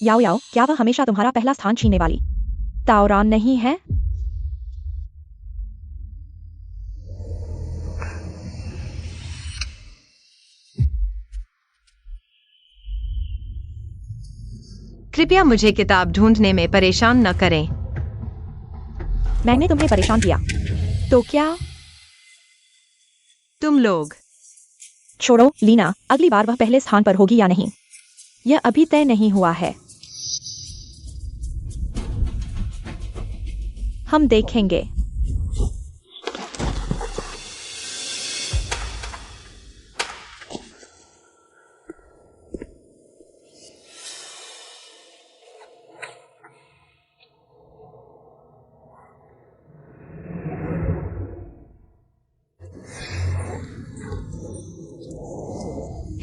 याओ याओ, क्या वह हमेशा तुम्हारा पहला स्थान छीनने वाली ताओरान नहीं है? कृपया मुझे किताब ढूंढने में परेशान न करें। मैंने तुम्हें परेशान किया तो क्या? तुम लोग छोड़ो लीना, अगली बार वह पहले स्थान पर होगी या नहीं, यह अभी तय नहीं हुआ है। हम देखेंगे।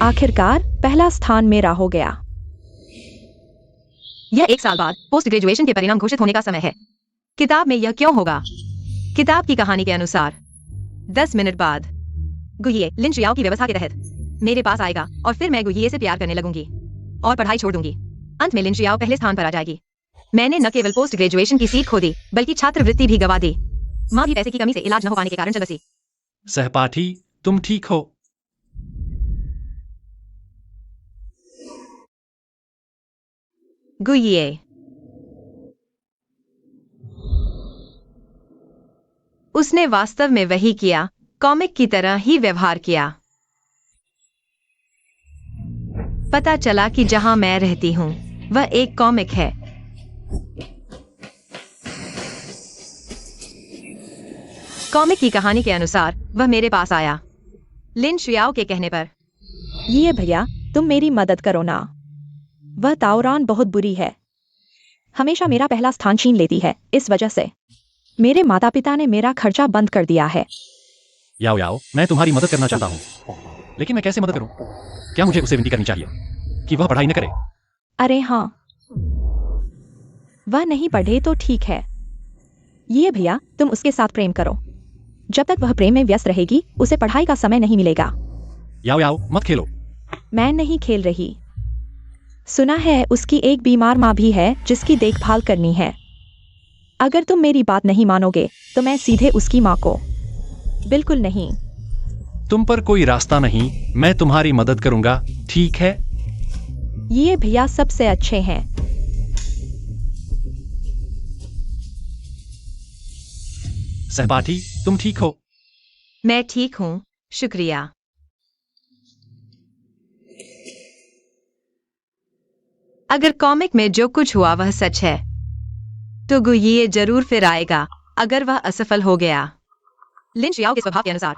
आखिरकार पहला स्थान मेरा हो गया। यह 1 साल बाद पोस्ट ग्रेजुएशन के परिणाम घोषित होने का समय है। किताब में यह क्यों होगा? किताब की कहानी के अनुसार 10 मिनट बाद गुइये लिन शुयाओ की व्यवस्था के तहत मेरे पास आएगा और फिर मैं गुइये से प्यार करने लगूंगी और पढ़ाई छोड़ दूंगी। अंत में लिन शुयाओ पहले स्थान पर आ जाएगी। मैंने न केवल पोस्ट ग्रेजुएशन की सीट खो दी, बल्कि छात्रवृत्ति भी गवा दी। माँ भी पैसे की कमी से इलाज न हो पाने के कारण चल बसी। सहपाठी, तुम ठीक हो? गुइये उसने वास्तव में वही किया, कॉमिक की तरह ही व्यवहार किया। पता चला कि जहां मैं रहती हूं वह एक कॉमिक है। कॉमिक की कहानी के अनुसार वह मेरे पास आया लिन शुयाओ के कहने पर। ये भैया, तुम मेरी मदद करो ना। वह ताओरान बहुत बुरी है, हमेशा मेरा पहला स्थान छीन लेती है। इस वजह से मेरे माता पिता ने मेरा खर्चा बंद कर दिया है। याओ याओ, मैं तुम्हारी मदद करना चाहता हूँ, लेकिन मैं कैसे मदद करूँ? क्या मुझे उसे विनती करनी चाहिए कि वह पढ़ाई न करे? अरे हाँ, वह नहीं पढ़े तो ठीक है। ये भैया, तुम उसके साथ प्रेम करो। जब तक वह प्रेम में व्यस्त रहेगी, उसे पढ़ाई का समय नहीं मिलेगा। याओ याओ, मत खेलो। मैं नहीं खेल रही। सुना है उसकी एक बीमार माँ भी है जिसकी देखभाल करनी है। अगर तुम मेरी बात नहीं मानोगे तो मैं सीधे उसकी माँ को। बिल्कुल नहीं। तुम पर कोई रास्ता नहीं, मैं तुम्हारी मदद करूंगा, ठीक है? ये भैया सबसे अच्छे हैं। सहपाठी, तुम ठीक हो? मैं ठीक हूं, शुक्रिया। अगर कॉमिक में जो कुछ हुआ वह सच है तो गुइये जरूर फिर आएगा। अगर वह असफल हो गया, लिन शुयाओ के स्वभाव के अनुसार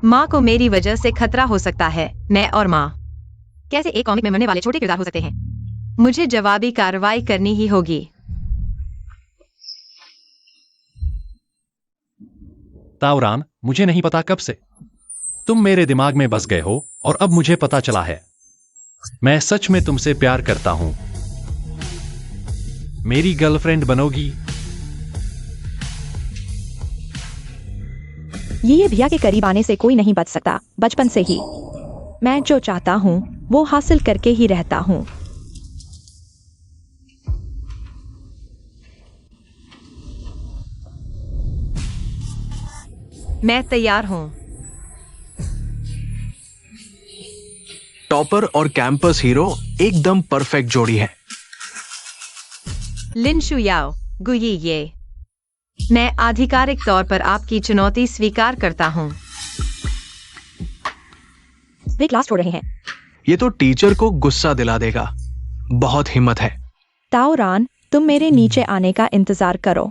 माँ को मेरी वजह से खतरा हो सकता है। मैं और माँ कैसे एक कॉमिक में मरने वाले छोटे किरदार हो सकते हैं? मुझे जवाबी कार्रवाई करनी ही होगी। ताओरान, मुझे नहीं पता कब से तुम मेरे दिमाग में बस गए हो और अब मुझे पता चला है। मैं सच में तुमसे प्यार करता हूं। मेरी गर्लफ्रेंड बनोगी? ये भैया के करीब आने से कोई नहीं बच सकता। बचपन से ही मैं जो चाहता हूँ वो हासिल करके ही रहता हूँ। मैं तैयार हूँ। टॉपर और कैंपस हीरो एकदम परफेक्ट जोड़ी है। लिन शुयाओ, गुइये, मैं आधिकारिक तौर पर आपकी चुनौती स्वीकार करता हूँ। वे क्लास छोड़ रहे हैं। ये तो टीचर को गुस्सा दिला देगा। बहुत हिम्मत है। ताओरान, तुम मेरे नीचे आने का इंतजार करो।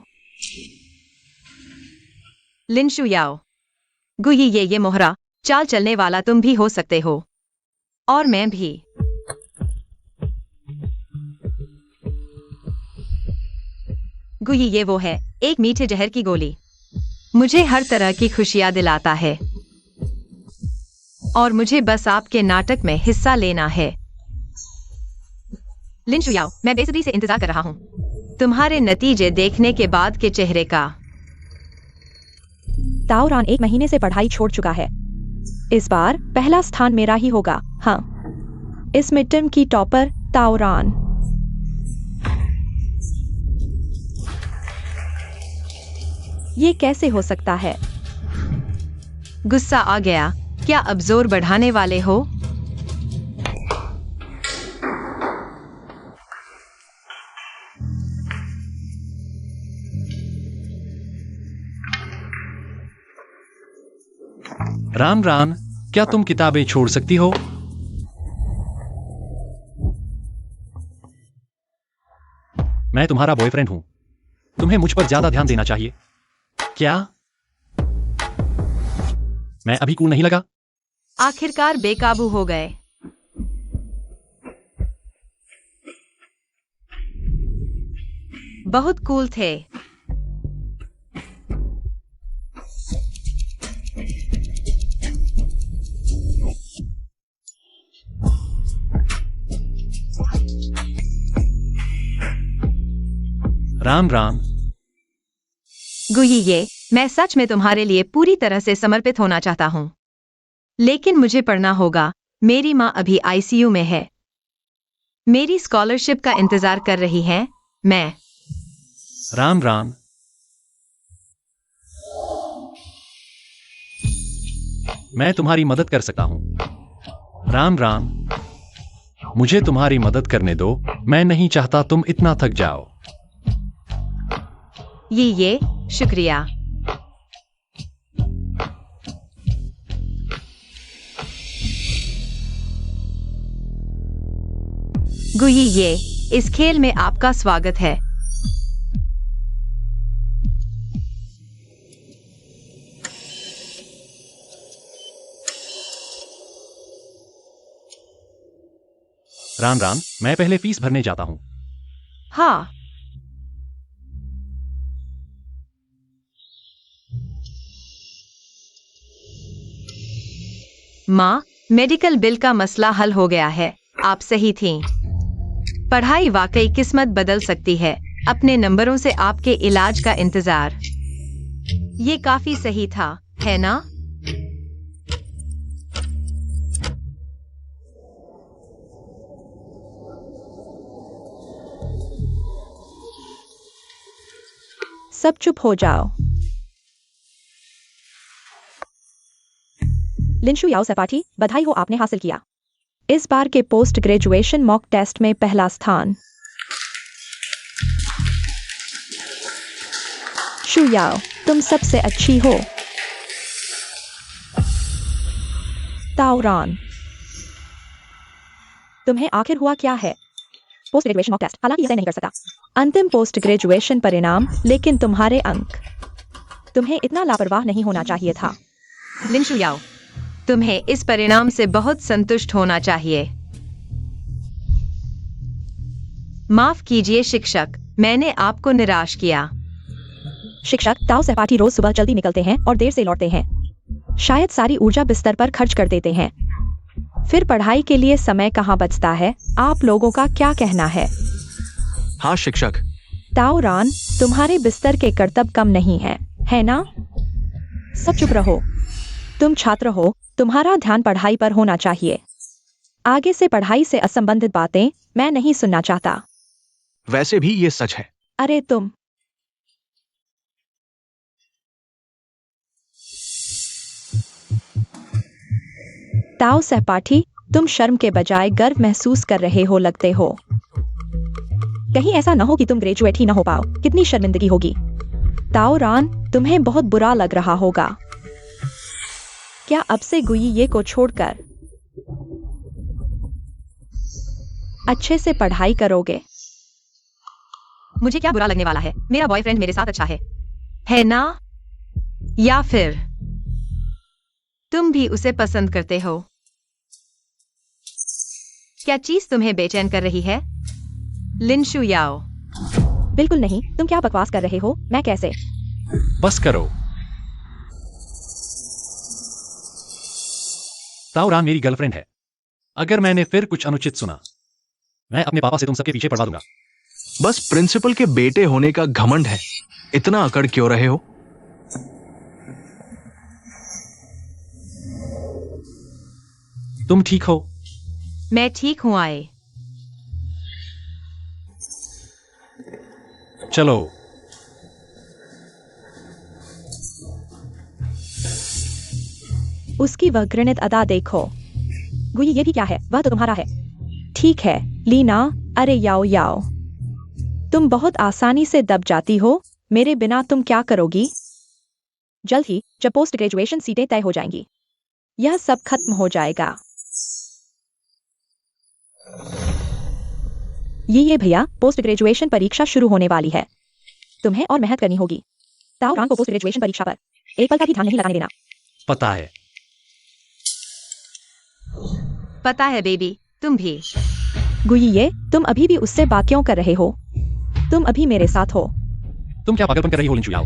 लिन शुयाओ, गुइये, ये मोहरा चाल चलने वाला तुम भी हो सकते हो और मैं भी। गुइये वो है, एक मीठे जहर की गोली। मुझे हर तरह की खुशियां दिलाता है और मुझे बस आपके नाटक में हिस्सा लेना है। लिन शुयाओ, मैं बेसब्री से इंतजार कर रहा हूं तुम्हारे नतीजे देखने के बाद के चेहरे का। ताओरान 1 महीने से पढ़ाई छोड़ चुका है। इस बार पहला स्थान मेरा ही होगा। हाँ, इस मिड टर्म की टॉपर ताओरान। ये कैसे हो सकता है? गुस्सा आ गया। क्या अब जोर बढ़ाने वाले हो? राम राम, क्या तुम किताबें छोड़ सकती हो? मैं तुम्हारा बॉयफ्रेंड हूं। तुम्हें मुझ पर ज्यादा ध्यान देना चाहिए। क्या मैं अभी कूल नहीं लगा? आखिरकार बेकाबू हो गए। बहुत कूल थे। राम राम। गुइये, मैं सच में तुम्हारे लिए पूरी तरह से समर्पित होना चाहता हूं, लेकिन मुझे पढ़ना होगा। मेरी माँ अभी आईसीयू में है। मेरी स्कॉलरशिप का इंतजार कर रही है। राम राम। मैं तुम्हारी मदद कर सकता हूं। राम राम। मुझे तुम्हारी मदद करने दो। मैं नहीं चाहता तुम इतना थक जाओ। ये शुक्रिया। गुइये, इस खेल में आपका स्वागत है। राम राम, मैं पहले फीस भरने जाता हूं। हाँ। माँ, मेडिकल बिल का मसला हल हो गया है। आप सही थीं। पढ़ाई वाकई किस्मत बदल सकती है। अपने नंबरों से आपके इलाज का इंतजार। ये काफी सही था, है ना? सब चुप हो जाओ। लिंशु याओ सपाठी, बधाई हो, आपने हासिल किया इस बार के पोस्ट ग्रेजुएशन मॉक टेस्ट में पहला स्थान। शु याओ, तुम सबसे अच्छी हो। ताओरान, तुम्हें आखिर हुआ क्या है? पोस्ट ग्रेजुएशन मॉक टेस्ट, हालांकि इसे नहीं कर सकता। अंतिम पोस्ट ग्रेजुएशन परिणाम, लेकिन तुम्हारे अंक। तुम्हें इतना लापरवाह नहीं होना चाहिए था। लिंशु याओ, तुम्हें इस परिणाम से बहुत संतुष्ट होना चाहिए। माफ कीजिए शिक्षक, मैंने आपको निराश किया। शिक्षक, ताओ सहपाठी रोज सुबह जल्दी निकलते हैं और देर से लौटते हैं। शायद सारी ऊर्जा बिस्तर पर खर्च कर देते हैं। फिर पढ़ाई के लिए समय कहाँ बचता है? आप लोगों का क्या कहना है? हाँ शिक्षक। ताओरान, तुम्हारे बिस्तर के कर्तव्य कम नहीं है ना? सब चुप रहो। तुम छात्र हो, तुम्हारा ध्यान पढ़ाई पर होना चाहिए। आगे से पढ़ाई से असंबंधित बातें मैं नहीं सुनना चाहता। वैसे भी ये सच है। अरे तुम। ताओ सहपाठी, तुम शर्म के बजाय गर्व महसूस कर रहे हो लगते हो। कहीं ऐसा न हो कि तुम ग्रेजुएट ही न हो पाओ। कितनी शर्मिंदगी होगी। ताओरान, तुम्हें बहुत बुरा लग रहा होगा। क्या अब से गुइये को छोड़कर अच्छे से पढ़ाई करोगे? मुझे क्या बुरा लगने वाला है? मेरा बॉयफ्रेंड मेरे साथ अच्छा है ना? या फिर तुम भी उसे पसंद करते हो? क्या चीज तुम्हें बेचैन कर रही है? लिंशु याओ। बिल्कुल नहीं। तुम क्या बकवास कर रहे हो? मैं कैसे? बस करो। ताओरान मेरी गर्लफ्रेंड है। अगर मैंने फिर कुछ अनुचित सुना, मैं अपने पापा से तुम सबके पीछे पड़वा दूंगा। बस प्रिंसिपल के बेटे होने का घमंड है। इतना अकड़ क्यों रहे हो? तुम ठीक हो? मैं ठीक हूं आए। चलो। उसकी वह घृणित अदा देखो। गुई ये भी क्या है, वह तो तुम्हारा है। ठीक है लीना, अरे याओ याओ, तुम बहुत आसानी से दब जाती हो, मेरे बिना तुम क्या करोगी? जल्द ही जब पोस्ट ग्रेजुएशन सीटें तय हो जाएंगी, यह सब खत्म हो जाएगा। ये भैया, पोस्ट ग्रेजुएशन परीक्षा शुरू होने वाली है, तुम्हें और मेहनत करनी होगी। ताओ रान को पोस्ट ग्रेजुएशन परीक्षा पर एक पल का भी ध्यान नहीं लगाने देना। पता है। पता है बेबी, तुम भी। गुइये, तुम अभी भी उससे बात क्यों कर रहे हो? तुम अभी मेरे साथ हो। तुम क्या पागलपन कर रही हो लिंचू याओ?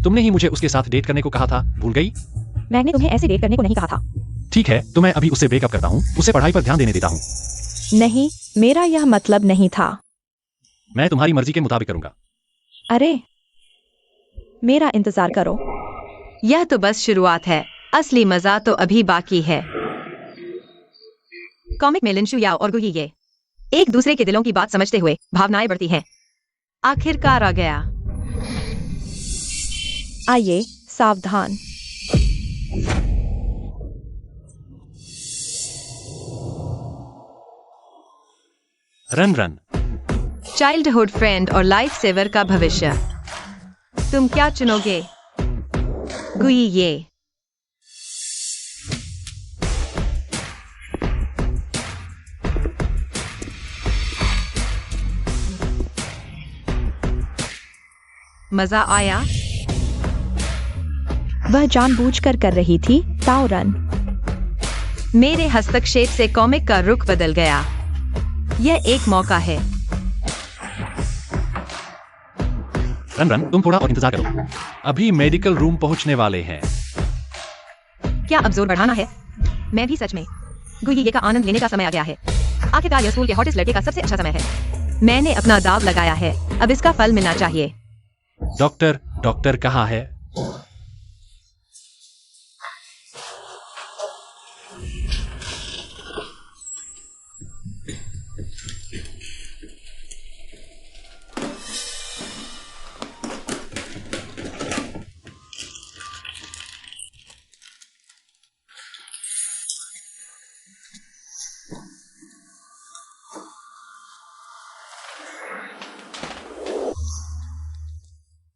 तुमने ही मुझे उसके साथ डेट करने को कहा था, भूल गई? मैंने तुम्हें ऐसे डेट करने को नहीं कहा था। ठीक है, तो मैं अभी उससे ब्रेकअप करता हूँ, उसे पढ़ाई पर ध्यान देने देता हूँ। नहीं, मेरा यह मतलब नहीं था। मैं तुम्हारी मर्जी के मुताबिक करूंगा। अरे, मेरा इंतजार करो। यह तो बस शुरुआत है, असली मजा तो अभी बाकी है। कॉमिक में लिंचू याओ और गुइये एक दूसरे के दिलों की बात समझते हुए भावनाएं बढ़ती हैं। आखिरकार आ गया। आइए, सावधान। Run run. चाइल्डहुड फ्रेंड और लाइफ सेवर का भविष्य। तुम क्या चुनोगे? गुइये। मजा आया? वह जानबूझकर कर रही थी, ताओ रन। मेरे हस्तक्षेप से कॉमिक का रुख बदल गया। यह एक मौका है। रन रन, तुम थोड़ा और इंतजार करो, अभी मेडिकल रूम पहुंचने वाले हैं। क्या अब जोर बढ़ाना है? मैं भी सच में गुइये का आनंद लेने का समय आ गया है। आखिरकार यह स्कूल के हॉटेस्ट लड़के का सबसे अच्छा समय है। मैंने अपना दाव लगाया है, अब इसका फल मिलना चाहिए। डॉक्टर कहाँ है?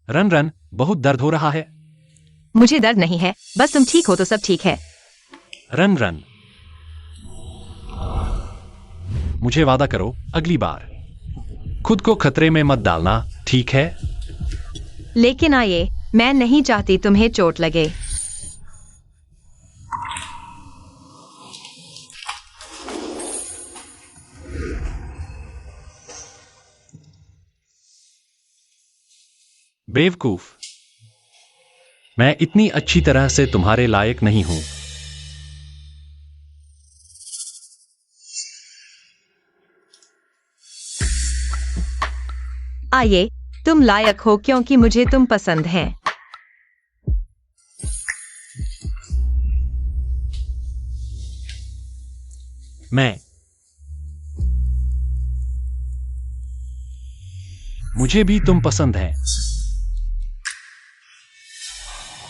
रन रन, बहुत दर्द हो रहा है। मुझे दर्द नहीं है, बस तुम ठीक हो तो सब ठीक है। रन रन, मुझे वादा करो, अगली बार खुद को खतरे में मत डालना, ठीक है? लेकिन आइए, मैं नहीं चाहती तुम्हें चोट लगे। बेवकूफ, मैं इतनी अच्छी तरह से तुम्हारे लायक नहीं हूं। आइए, तुम लायक हो क्योंकि मुझे तुम पसंद हैं। मुझे भी तुम पसंद है।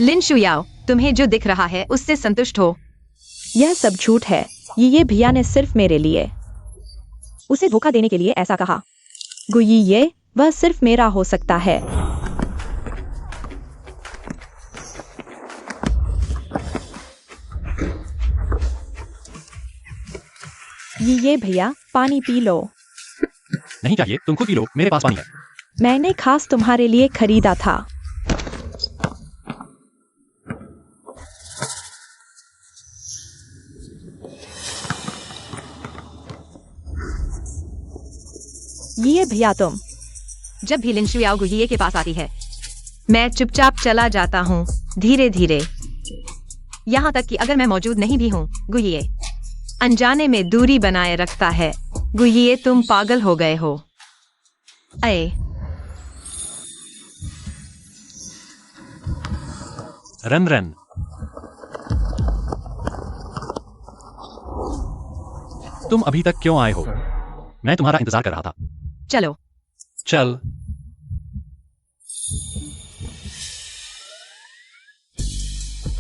लिंचू याओ, तुम्हें जो दिख रहा है उससे संतुष्ट हो। यह सब झूठ है। ये भैया ने सिर्फ मेरे लिए उसे धोखा देने के लिए ऐसा कहा। गुइये, वह सिर्फ मेरा हो सकता है। ये भैया, पानी पी लो। नहीं चाहिए, तुम खुद पी लो, मेरे पास पानी है। मैंने खास तुम्हारे लिए खरीदा था। ये भैया तुम। जब भी लिंचू याओ गुइये के पास आती है, मैं चुपचाप चला जाता हूँ, धीरे धीरे। यहाँ तक कि अगर मैं मौजूद नहीं भी हूँ, गुइये अनजाने में दूरी बनाए रखता है। गुइये, तुम पागल हो गए हो। अये, रन रन, तुम अभी तक क्यों आए हो? मैं तुम्हारा इंतजार कर रहा था। चलो। चल।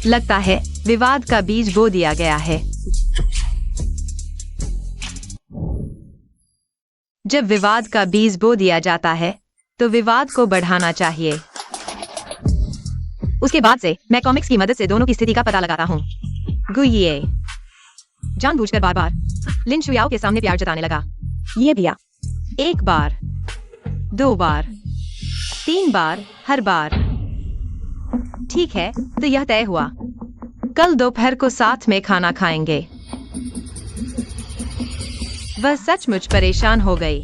लगता है विवाद का बीज बो दिया गया है। जब विवाद का बीज बो दिया जाता है तो विवाद को बढ़ाना चाहिए। उसके बाद से मैं कॉमिक्स की मदद से दोनों की स्थिति का पता लगाता हूँ। गुइये जानबूझकर बार बार लिन शुयाओ के सामने प्यार जताने लगा। ये भैया, 1 बार, 2 बार, 3 बार, हर बार। ठीक है, तो यह तय हुआ। कल दोपहर को साथ में खाना खाएंगे। वह सचमुच परेशान हो गई।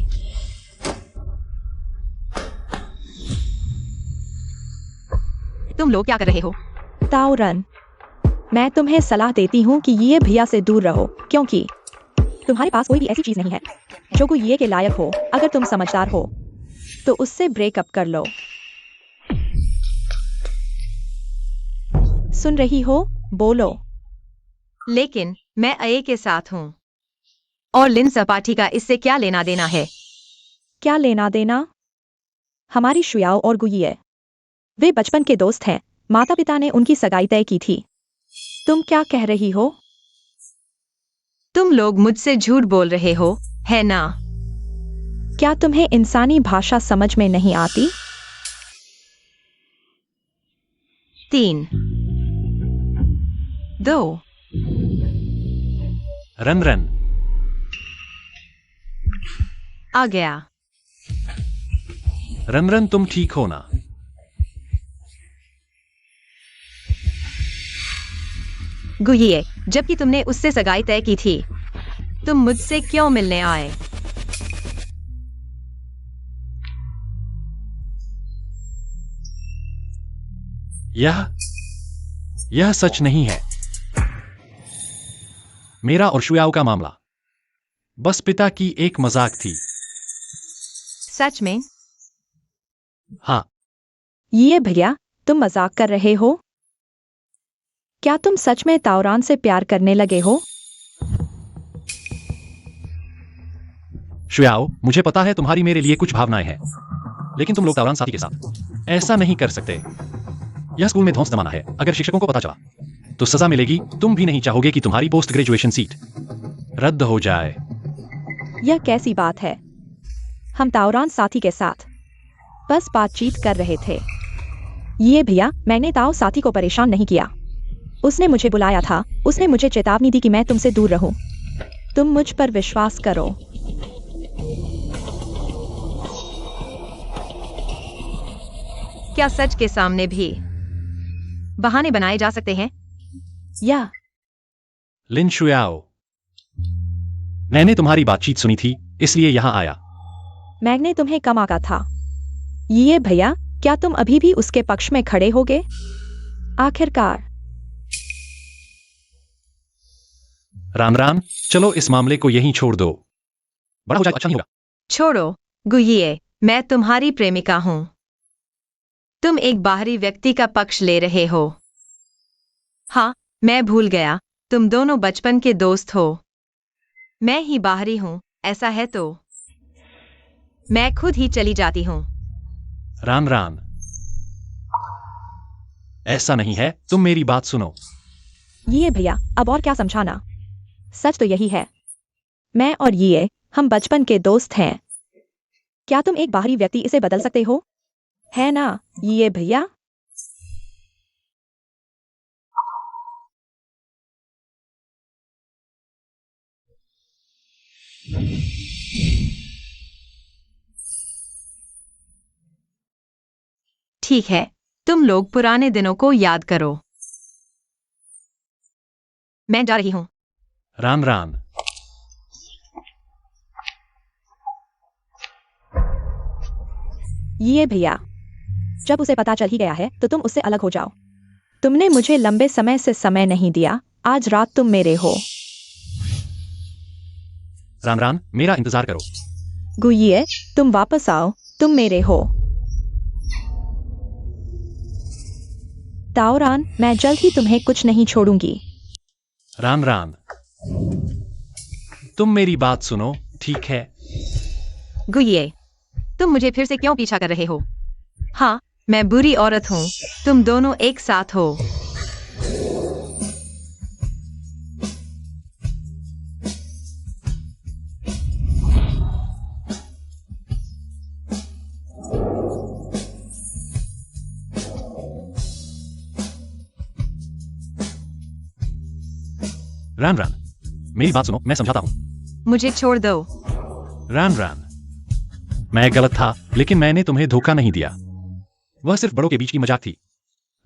तुम लोग क्या कर रहे हो? ताओरन, मैं तुम्हें सलाह देती हूँ कि ये भैया से दूर रहो, क्योंकि तुम्हारे पास कोई भी ऐसी चीज नहीं है जो कोई ये के लायक हो। अगर तुम समझदार हो तो उससे ब्रेकअप कर लो। सुन रही हो? बोलो। लेकिन मैं अये के साथ हूँ और लिन सपाटी का इससे क्या लेना देना है? क्या लेना देना? हमारी शुयाओ और गुइये, वे बचपन के दोस्त हैं। माता पिता ने उनकी सगाई तय की थी। तुम क्या कह रही हो? तुम लोग मुझसे झूठ बोल रहे हो, है ना? क्या तुम्हें इंसानी भाषा समझ में नहीं आती? 3, 2, रन रन। आ गया। रन रन, तुम ठीक हो ना? गुइये, जबकि तुमने उससे सगाई तय की थी, तुम मुझसे क्यों मिलने आए? यह सच नहीं है। मेरा और शुयाओ का मामला बस पिता की एक मजाक थी। सच में? हाँ। ये भैया, तुम मजाक कर रहे हो? क्या तुम सच में ताओरान से प्यार करने लगे हो? शुयाओ, मुझे पता है तुम्हारी मेरे लिए कुछ भावनाएं हैं, लेकिन तुम लोग ताओरान साथी के साथ ऐसा नहीं कर सकते। यह स्कूल में ध्वंस जमाना है। अगर शिक्षकों को पता चला तो सजा मिलेगी। तुम भी नहीं चाहोगे कि तुम्हारी पोस्ट ग्रेजुएशन सीट रद्द हो जाए। यह कैसी बात है? हम ताओरान साथी के साथ बस बातचीत कर रहे थे। ये भैया, मैंने ताओ साथी को परेशान नहीं किया। उसने मुझे बुलाया था। उसने मुझे चेतावनी दी कि मैं तुमसे दूर रहूं। तुम मुझ पर विश्वास करो। क्या सच के सामने भी बहाने बनाए जा सकते हैं? या लिन शुयाओ, मैंने तुम्हारी बातचीत सुनी थी, इसलिए यहां आया। मैंने तुम्हें कम आका था। ये भैया, क्या तुम अभी भी उसके पक्ष में खड़े होगे? आखिरकार राम राम, चलो इस मामले को यहीं छोड़ दो। बड़ा हो जाए तो अच्छा नहीं होगा। छोड़ो गुइये, मैं तुम्हारी प्रेमिका हूं। तुम एक बाहरी व्यक्ति का पक्ष ले रहे हो। हाँ, मैं भूल गया, तुम दोनों बचपन के दोस्त हो। मैं ही बाहरी हूं। ऐसा है तो मैं खुद ही चली जाती हूं। राम राम, ऐसा नहीं है, तुम मेरी बात सुनो। ये भैया, अब और क्या समझाना? सच तो यही है। मैं और ये, हम बचपन के दोस्त हैं। क्या तुम एक बाहरी व्यक्ति इसे बदल सकते हो? है ना ये भैया? ठीक है, तुम लोग पुराने दिनों को याद करो। मैं जा रही हूं। राम राम। ये भैया, जब उसे पता चल ही गया है तो तुम उससे अलग हो जाओ। तुमने मुझे लंबे समय से समय नहीं दिया। आज रात तुम मेरे हो। राम राम, मेरा इंतजार करो। गुइये, तुम वापस आओ। तुम मेरे हो। ताओरान, मैं जल्द ही तुम्हें कुछ नहीं छोड़ूंगी। राम राम, तुम मेरी बात सुनो, ठीक है? गुइये, तुम मुझे फिर से क्यों पीछा कर रहे हो? हाँ, मैं बुरी औरत हूँ। तुम दोनों एक साथ हो। रैन रैन, मेरी बात सुनो, मैं समझाता हूँ। मुझे छोड़ दो। रैन रैन, मैं गलत था, लेकिन मैंने तुम्हें धोखा नहीं दिया। वह सिर्फ बड़ों के बीच की मजाक थी।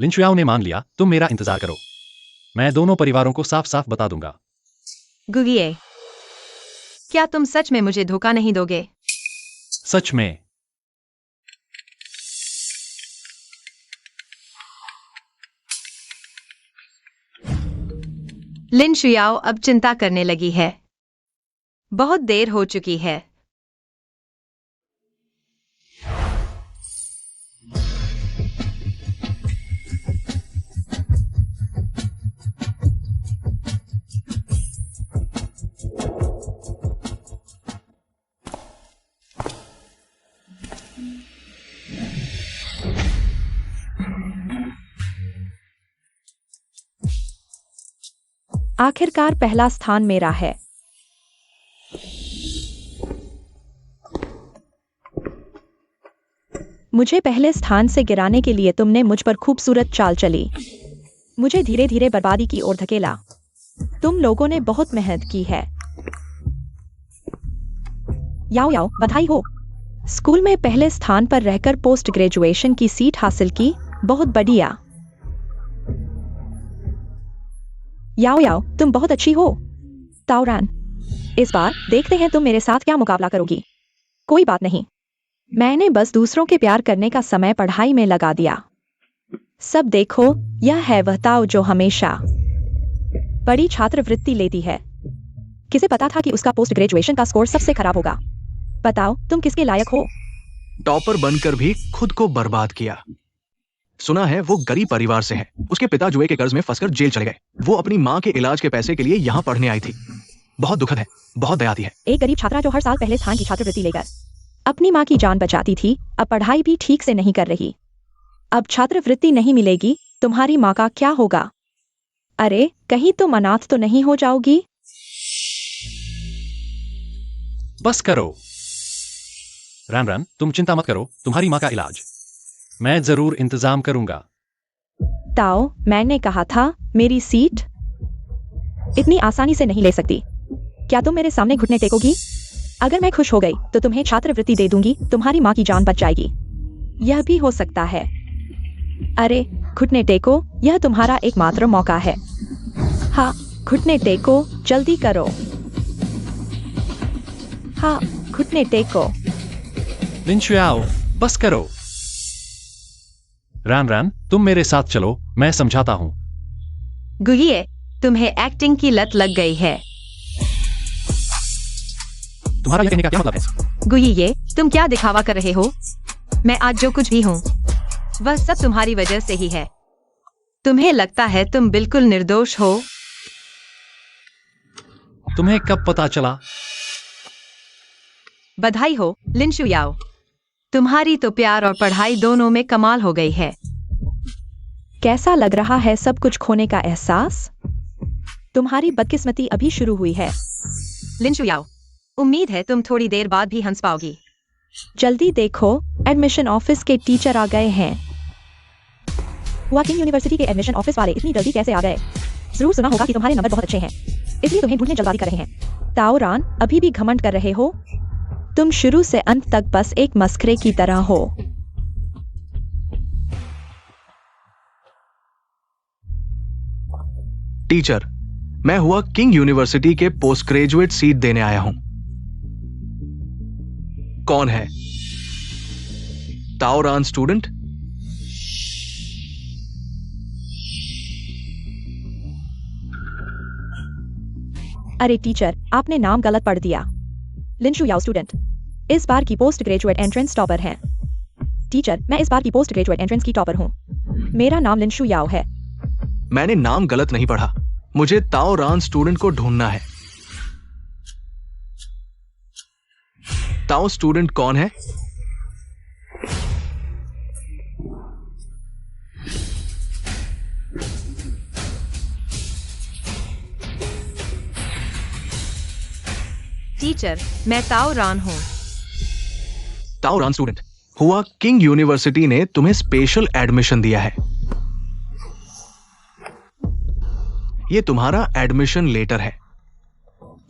लिन शुयाओ ने मान लिया, तुम मेरा इंतजार करो। मैं दोनों परिवारों को साफ साफ बता दूंगा। गुगिए, क्या तुम सच में मुझे धोखा नहीं दोगे? सच में। लिन शुयाओ अब चिंता करने लगी है। बहुत देर हो चुकी है। आखिरकार पहला स्थान मेरा है। मुझे पहले स्थान से गिराने के लिए तुमने मुझ पर खूबसूरत चाल चली, मुझे धीरे धीरे बर्बादी की ओर धकेला। तुम लोगों ने बहुत मेहनत की है। याओ याओ, बधाई हो। स्कूल में पहले स्थान पर रहकर पोस्ट ग्रेजुएशन की सीट हासिल की, बहुत बढ़िया। याओ याओ, तुम बहुत अच्छी हो। ताओरान, इस बार देखते हैं तुम मेरे साथ क्या मुकाबला करोगी। कोई बात नहीं, मैंने बस दूसरों के प्यार करने का समय पढ़ाई में लगा दिया। सब देखो, यह है वह ताओ जो हमेशा बड़ी छात्रवृत्ति लेती है। किसे पता था कि उसका पोस्ट ग्रेजुएशन का स्कोर सबसे खराब होगा। बताओ तुम किसके लायक हो। टॉपर बनकर भी खुद को बर्बाद किया। सुना है वो गरीब परिवार से है। उसके पिता जुए के कर्ज में फंसकर जेल चले गए। वो अपनी माँ के इलाज के पैसे के लिए यहाँ पढ़ने आई थी। बहुत दुखद है, बहुत दया आती है। एक गरीब छात्रा जो हर साल पहले स्थान की छात्रवृत्ति लेकर अपनी माँ की जान बचाती थी, अब पढ़ाई भी ठीक से नहीं कर रही। अब छात्रवृत्ति नहीं मिलेगी, तुम्हारी माँ का क्या होगा? अरे कहीं तुम अनाथ तो नहीं हो जाओगी? बस करो रैन रैन, तुम चिंता मत करो, तुम्हारी माँ का इलाज मैं जरूर इंतजाम करूंगा। ताओ, मैंने कहा था मेरी सीट इतनी आसानी से नहीं ले सकती। क्या तुम मेरे सामने घुटने टेकोगी? अगर मैं खुश हो गई तो तुम्हें छात्रवृत्ति दे दूंगी, तुम्हारी माँ की जान बच जाएगी। यह भी हो सकता है। अरे घुटने टेको, यह तुम्हारा एकमात्र मौका है। हाँ, घुटने टेको, जल्दी करो। हाँ, घुटने टेको। लिन शुयाओ, बस करो। रैन रैन, तुम मेरे साथ चलो, मैं समझाता हूं। गुगिए, तुम्हें एक्टिंग की लत लग गई है। तुम्हारा यह कहने का क्या मतलब है? गुगिए, तुम क्या दिखावा कर रहे हो? मैं आज जो कुछ भी हूँ वह सब तुम्हारी वजह से ही है। तुम्हें लगता है तुम बिल्कुल निर्दोष हो? तुम्हें कब पता चला? बधाई हो लिन शुयाओ, तुम्हारी तो प्यार और पढ़ाई दोनों में कमाल हो गई है। कैसा लग रहा है सब कुछ खोने का एहसास? तुम्हारी बदकिस्मती अभी शुरू हुई है। लिन शुयाओ, उम्मीद है तुम थोड़ी देर बाद भी हंस पाओगी। जल्दी देखो, एडमिशन ऑफिस के टीचर आ गए हैं। किंग यूनिवर्सिटी के एडमिशन ऑफिस वाले इतनी जल्दी कैसे आ गए? जरूर सुना होगा कि तुम्हारे नंबर बहुत अच्छे हैं, इसलिए तुम्हें ढूंढने जल्दबाजी कर रहे हैं। ताओरान, अभी भी घमंड कर रहे हो? तुम शुरू से अंत तक बस एक मस्खरे की तरह हो। टीचर, मैं हुआ किंग यूनिवर्सिटी के पोस्ट ग्रेजुएट सीट देने आया हूं। कौन है? ताओरान स्टूडेंट? अरे टीचर, आपने नाम गलत पढ़ दिया। लिन शुयाओ स्टूडेंट, इस बार की पोस्ट ग्रेजुएट एंट्रेंस टॉपर हैं। टीचर, मैं इस बार की पोस्ट ग्रेजुएट एंट्रेंस की टॉपर हूँ। मेरा नाम लिन शुयाओ है। मैंने नाम गलत नहीं पढ़ा। मुझे ताओरान स्टूडेंट को ढूंढना है। ताओ स्टूडेंट कौन है? टीचर, मैं ताओरान हूँ। ताओरान स्टूडेंट, हुआ किंग यूनिवर्सिटी ने तुम्हें स्पेशल एडमिशन दिया है। ये तुम्हारा एडमिशन लेटर है।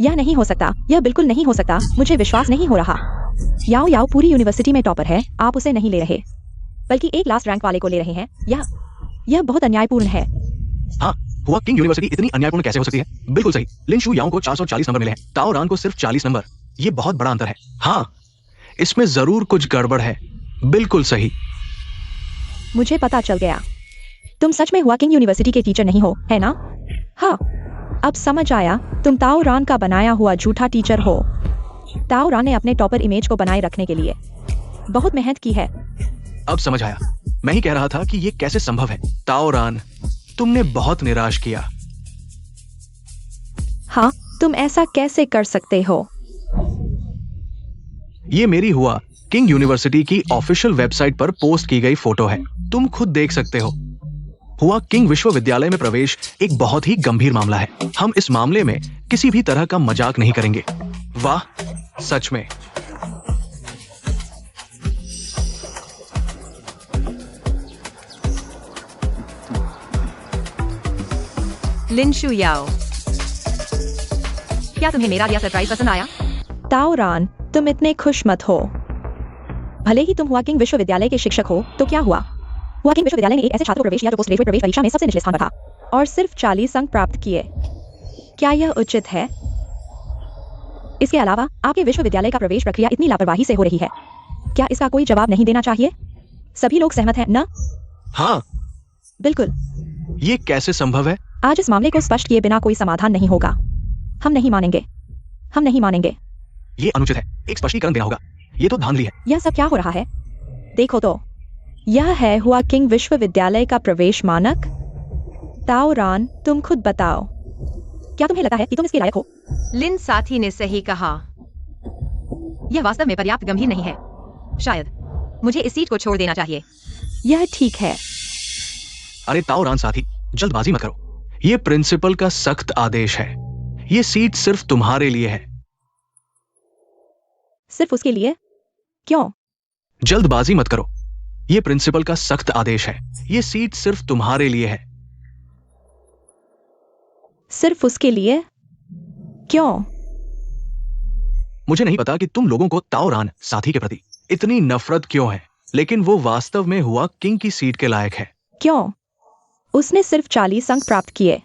यह नहीं हो सकता, यह बिल्कुल नहीं हो सकता, मुझे विश्वास नहीं हो रहा। याओ याओ पूरी यूनिवर्सिटी में टॉपर है, आप उसे नहीं ले रहे, बल्कि एक लास्ट रैंक वाले को ले रहे हैं। यह बहुत अन्यायपूर्ण है। हाँ, हुआ किंग यूनिवर्सिटी इतनी अन्यायपूर्ण कैसे हो सकती है? बिल्कुल सही, लिन शू याओ को 440 नंबर मिले हैं, ताओ रान को सिर्फ 40 नंबर। ये बहुत बड़ा अंतर है। हाँ, इसमें जरूर कुछ गड़बड़ है। बिल्कुल सही। मुझे पता चल गया, तुम सच में हुआ किंग यूनिवर्सिटी के टीचर नहीं हो, है ना? हाँ, अब समझ आया, तुम ताओ रान का बनाया हुआ झूठा टीचर हो। ताओ रान ने अपने टॉपर इमेज को बनाए रखने के लिए बहुत मेहनत की है। अब समझ आया, मैं ही कह रहा था कि ये कैसे संभव है। ताओ रान, तुमने बहुत निराश किया। हाँ, तुम ऐसा कैसे कर सकते हो? ये मेरी हुआ किंग यूनिवर्सिटी की ऑफिशियल वेबसाइट पर पोस्ट की गई फोटो है, तुम खुद देख सकते हो। हुआ किंग विश्वविद्यालय में प्रवेश एक बहुत ही गंभीर मामला है। हम इस मामले में किसी भी तरह का मजाक नहीं करेंगे। वाह, सच में। लिन शू याओ, क्या तुम्हें मेरा यह सरप्राइज पसंद आया? ताओ रान, तुम इतने खुश मत हो। भले ही तुम हुआ किंग विश्वविद्यालय के शिक्षक हो, तो क्या हुआ? हुआ किंग विश्वविद्यालय ने एक ऐसे छात्र को प्रवेश किया जो पोस्ट ग्रेजुएट प्रवेश परीक्षा में सबसे निचले स्थान पर था और सिर्फ 40 अंक प्राप्त किए। क्या यह उचित है? इसके अलावा आपके विश्वविद्यालय का प्रवेश प्रक्रिया इतनी लापरवाही से हो रही है। क्या इसका कोई जवाब नहीं देना चाहिए? सभी लोग सहमत हैं ना? हाँ, बिल्कुल। ये कैसे संभव है? आज इस मामले को स्पष्ट किए बिना कोई समाधान नहीं होगा। हम नहीं मानेंगे, हम नहीं मानेंगे। ये अनुचित है, एक स्पष्टीकरण देना होगा। ये तो धांधली है। यह सब क्या हो रहा है? देखो तो, यह है हुआ किंग विश्वविद्यालय का प्रवेश मानक। ताओ रान, तुम खुद बताओ, क्या तुम्हें लगता है कि तुम इसके लायक हो? लिन साथी ने सही कहा, यह वास्तव में पर्याप्त गंभीर नहीं है। शायद मुझे इस सीट को छोड़ देना चाहिए। यह ठीक है। अरे ताओ रान साथी, जल्दबाजी मत करो। ये प्रिंसिपल का सख्त आदेश है। ये सीट सिर्फ तुम्हारे लिए है। सिर्फ उसके लिए? क्यों? जल्दबाजी मत करो। ये प्रिंसिपल का सख्त आदेश है। ये सीट सिर्फ तुम्हारे लिए है। सिर्फ उसके लिए? क्यों? मुझे नहीं पता कि तुम लोगों को ताओ रान साथी के प्रति इतनी नफरत क्यों है, लेकिन वो वास्तव में हुआ किंग की सीट के लायक है। क्यों? उसने सिर्फ 40 अंक प्राप्त किए,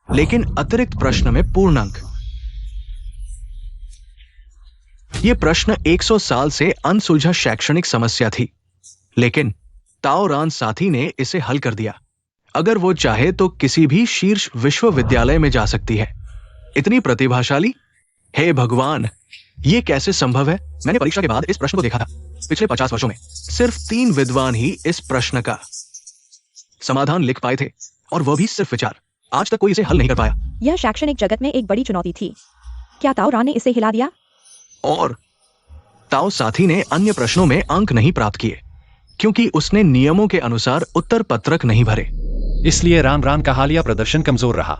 लेकिन अतिरिक्त प्रश्न में पूर्ण अंक। यह प्रश्न 100 साल से अनसुलझा शैक्षणिक समस्या थी, लेकिन ताओ रान साथी ने इसे हल कर दिया। अगर वो चाहे तो किसी भी शीर्ष विश्वविद्यालय में जा सकती है। इतनी प्रतिभाशाली। हे भगवान, ये कैसे संभव है? मैंने परीक्षा के बाद इस प्रश्न को देखा था। पिछले 50 वर्षों में सिर्फ 3 विद्वान ही इस प्रश्न का समाधान लिख पाए थे, और वह भी सिर्फ विचार। आज तक कोई इसे हल नहीं कर पाया। यह शैक्षणिक जगत में एक बड़ी चुनौती थी। क्या ताओ रान ने इसे हिला दिया? और ताओ साथी ने अन्य प्रश्नों में अंक नहीं प्राप्त किए, क्योंकि उसने नियमों के अनुसार उत्तर पत्रक नहीं भरे। इसलिए रान का हालिया प्रदर्शन कमजोर रहा।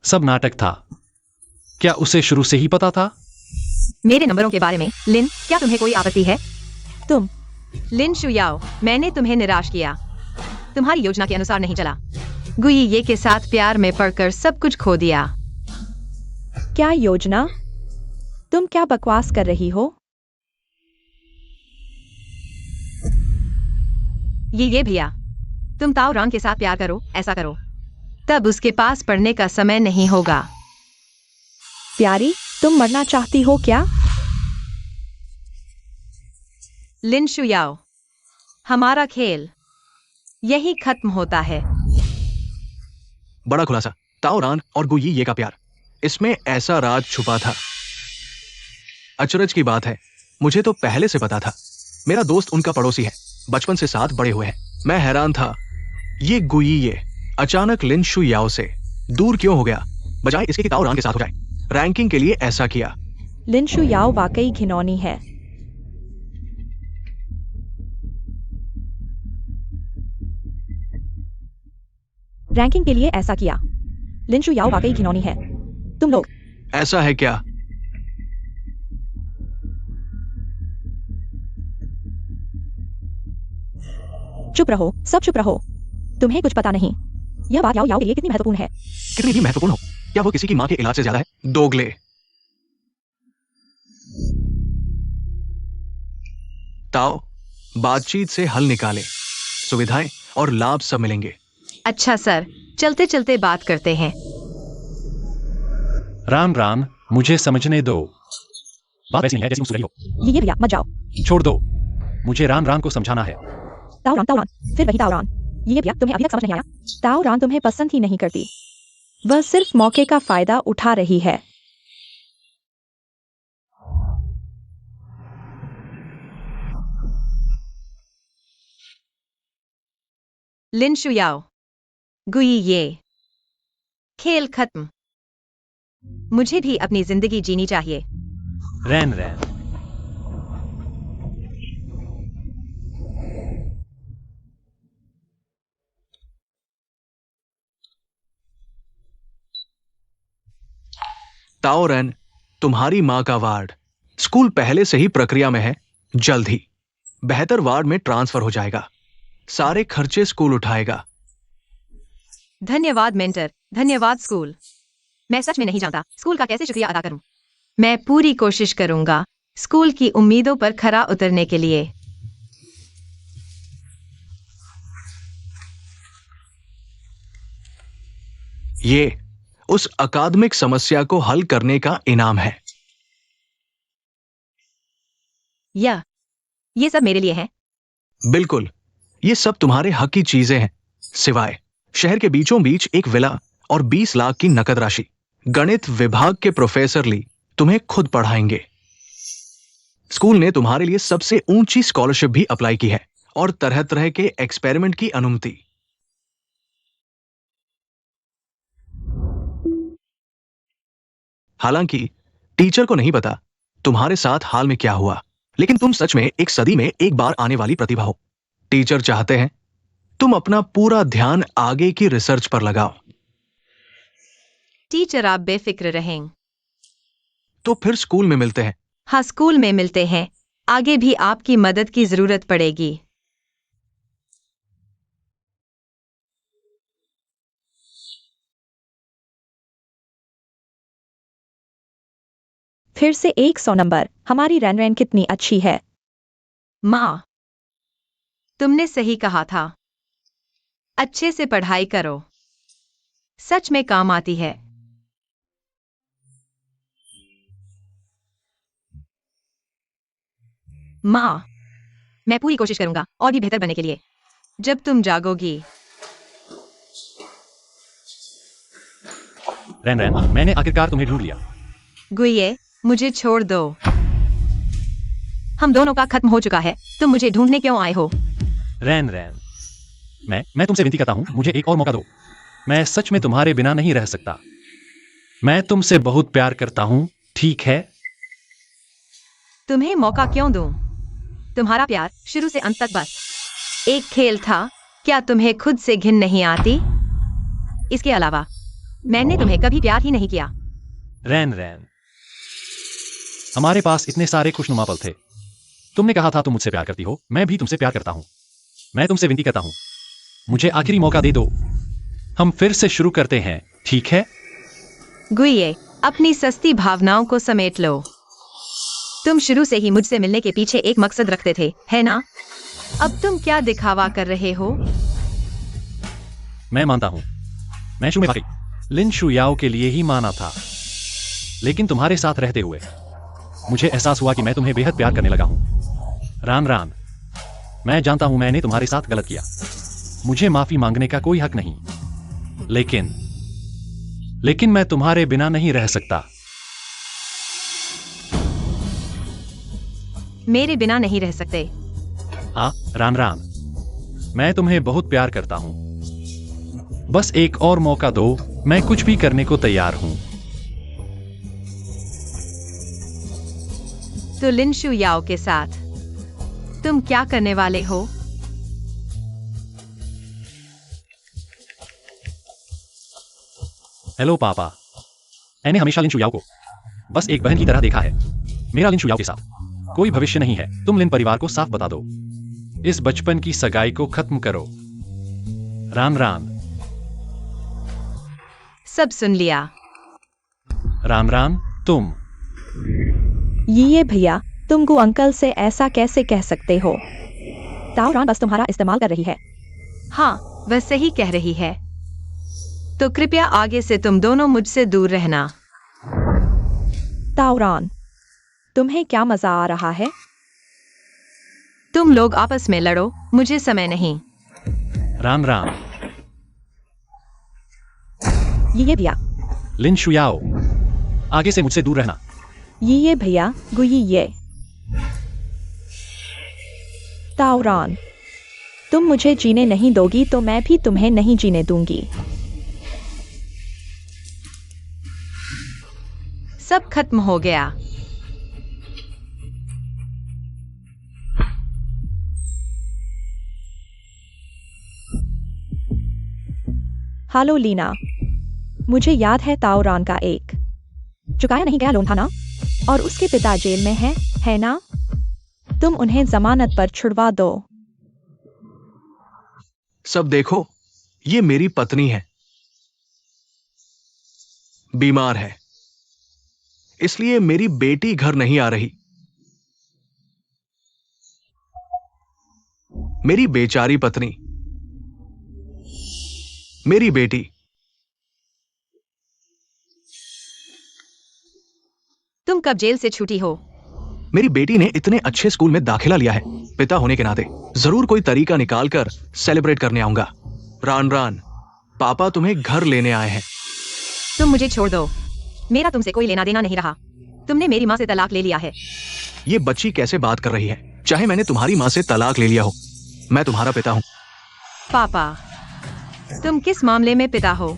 सब नाटक था। क्या उसे शुरू से ही पता था? मेरे नंबरों के बारे में लिन, क्या तुम्हें कोई आपत्ति है? तुम लिन शुयाओ, मैंने तुम्हें निराश किया। तुम्हारी योजना के अनुसार नहीं चला। गुई ये के साथ प्यार में पड़कर सब कुछ खो दिया। क्या योजना? तुम क्या बकवास कर रही हो? ये भैया, तुम ताओ रान के साथ प्यार करो, ऐसा करो, तब उसके पास पढ़ने का समय नहीं होगा। प्यारी, तुम मरना चाहती हो क्या? लिन शुयाओ, हमारा खेल यही खत्म होता है। बड़ा खुलासा, ताओ रान और गुई ये का प्यार, इसमें ऐसा राज छुपा था। अचरज की बात है, मुझे तो पहले से पता था। मेरा दोस्त उनका पड़ोसी है, बचपन से साथ बड़े हुए हैं। मैं हैरान था, ये गुई ये अचानक लिन शुयाओ से दूर क्यों हो गया, बजाय इसके कि ताओ रान के साथ हो जाए। रैंकिंग के लिए ऐसा किया। लिन शुयाओ वाकई घिनौनी है। रैंकिंग के लिए ऐसा किया। लिन शुयाओ वाकई घिनौनी है। तुम लोग ऐसा है क्या? चुप रहो, सब चुप रहो। तुम्हें कुछ पता नहीं। यह बात याओ याओ के लिए कितनी महत्वपूर्ण है? कितनी भी महत्वपूर्ण हो, क्या वो किसी की माँ के इलाज से ज्यादा है? दोगले। ताओ, बातचीत से हल निकाले, सुविधाएं और लाभ सब मिलेंगे। अच्छा सर, चलते चलते बात करते हैं। राम राम, मुझे समझने दो। बात वैसी नहीं है जैसी मुझसे रही हो। ये भैया मत जाओ। छोड़ दो, मुझे राम राम को समझाना है। ताओरान, फिर वही ताओरान। ये भैया तुम्हें अभी तक समझ नहीं आया? ताओरान तुम्हें पसंद ही नहीं करती, वह सिर्फ मौके का फायदा उठा रही है। लिन शुयाओ, गुई ये। खेल खत्म। मुझे भी अपनी जिंदगी जीनी चाहिए। रैन रैन, ताओ रैन, तुम्हारी माँ का वार्ड। स्कूल पहले से ही प्रक्रिया में है, जल्द ही बेहतर वार्ड में ट्रांसफर हो जाएगा। सारे खर्चे स्कूल उठाएगा। धन्यवाद मेंटर, धन्यवाद स्कूल। मैं सच में नहीं जानता स्कूल का कैसे शुक्रिया अदा करूं। मैं पूरी कोशिश करूंगा स्कूल की उम्मीदों पर खरा उतरने के लिए। ये उस अकादमिक समस्या को हल करने का इनाम है। ये सब मेरे लिए है। बिल्कुल, ये सब तुम्हारे हक की चीजें हैं, सिवाय शहर के बीचों बीच एक विला और 20 लाख की नकद राशि। गणित विभाग के प्रोफेसर ली तुम्हें खुद पढ़ाएंगे। स्कूल ने तुम्हारे लिए सबसे ऊंची स्कॉलरशिप भी अप्लाई की है और तरह तरह के एक्सपेरिमेंट की अनुमति। हालांकि टीचर को नहीं पता तुम्हारे साथ हाल में क्या हुआ, लेकिन तुम सच में एक सदी में एक बार आने वाली प्रतिभा हो। टीचर चाहते हैं तुम अपना पूरा ध्यान आगे की रिसर्च पर लगाओ। टीचर आप बेफिक्र रहें। तो फिर स्कूल में मिलते हैं। हाँ, स्कूल में मिलते हैं। आगे भी आपकी मदद की जरूरत पड़ेगी। फिर से 100 नंबर। हमारी रैन रैन कितनी अच्छी है। माँ, तुमने सही कहा था। अच्छे से पढ़ाई करो, सच में काम आती है। माँ, मैं पूरी कोशिश करूंगा और भी बेहतर बनने के लिए। जब तुम जागोगी। रैन रैन, मैंने आखिरकार तुम्हें ढूंढ लिया। गुइये, मुझे छोड़ दो। हम दोनों का खत्म हो चुका है। तुम मुझे ढूंढने क्यों आए हो? रैन रैन, मैं तुमसे विनती करता हूं, मुझे एक और मौका दो। मैं सच में तुम्हारे बिना नहीं रह सकता। मैं तुमसे बहुत प्यार करता हूं, ठीक है? तुम्हें मौका क्यों दूं? तुम्हारा प्यार शुरू से अंत तक बस एक खेल था। क्या तुम्हें खुद से घिन नहीं आती? इसके अलावा मैंने तुम्हें कभी प्यार ही नहीं किया। रैन रैन, हमारे पास इतने सारे खुशनुमा पल थे। तुमने कहा था तुम मुझसे प्यार करती हो, मैं भी तुमसे प्यार करता हूं। मैं तुमसे विनती करता हूं, मुझे आखिरी मौका दे दो। हम फिर से शुरू करते हैं, ठीक है? गुइये, अपनी सस्ती भावनाओं को समेट लो। तुम शुरू से ही मुझसे मिलने के पीछे एक मकसद रखते थे, है ना? अब तुम क्या दिखावा कर रहे हो? मैं मानता हूं, मैं शुरू में वाकई लिन शुयाओ के लिए ही माना था, लेकिन तुम्हारे साथ रहते हुए मुझे एहसास हुआ कि मैं तुम्हें बेहद प्यार करने लगा हूं। राम राम, मैं जानता हूं मैंने तुम्हारे साथ गलत किया। मुझे माफी मांगने का कोई हक नहीं, लेकिन मैं तुम्हारे बिना नहीं रह सकता। मेरे बिना नहीं रह सकते। हाँ राम राम, मैं तुम्हें बहुत प्यार करता हूं। बस एक और मौका दो, मैं कुछ भी करने को तैयार हूं। तो लिन शुयाओ के साथ तुम क्या करने वाले हो? हेलो पापा, मैंने हमेशा लिन शुयाओ को बस एक बहन की तरह देखा है। मेरा लिन शुयाओ के साथ कोई भविष्य नहीं है। तुम लिन परिवार को साफ बता दो, इस बचपन की सगाई को खत्म करो। राम राम। सब सुन लिया। राम राम तुम। ये भैया, तुम गु अंकल से ऐसा कैसे कह सकते हो? ताओरान बस तुम्हारा इस्तेमाल कर रही है। हाँ, वह सही कह रही है। तो कृपया आगे से तुम दोनों मुझसे दूर रहना। ताओरान, तुम्हें क्या मजा आ रहा है? तुम लोग आपस में लड़ो, मुझे समय नहीं। राम राम। ये भैया, लिन शुयाओ, आगे से मुझसे दूर रहना। ये भैया, ये ताओरान, तुम मुझे जीने नहीं दोगी तो मैं भी तुम्हें नहीं जीने दूंगी। सब खत्म हो गया। हेलो लीना, मुझे याद है ताओरान का एक चुकाया नहीं गया लोन था ना, और उसके पिता जेल में है ना? तुम उन्हें जमानत पर छुड़वा दो। सब देखो, ये मेरी पत्नी है, बीमार है, इसलिए मेरी बेटी घर नहीं आ रही। मेरी बेचारी पत्नी, मेरी बेटी। तुम कब जेल से छूटी हो? मेरी बेटी ने इतने अच्छे स्कूल में दाखिला लिया है, पिता होने के नाते जरूर कोई तरीका निकालकर सेलिब्रेट करने आऊंगा। रान रान, पापा तुम्हें घर लेने आए हैं। तुम मुझे छोड़ दो, मेरा तुमसे कोई लेना देना नहीं रहा। तुमने मेरी माँ से तलाक ले लिया है। ये बच्ची कैसे बात कर रही है? चाहे मैंने तुम्हारी माँ से तलाक ले लिया हो, मैं तुम्हारा पिता हूं। पापा, तुम किस मामले में पिता हो?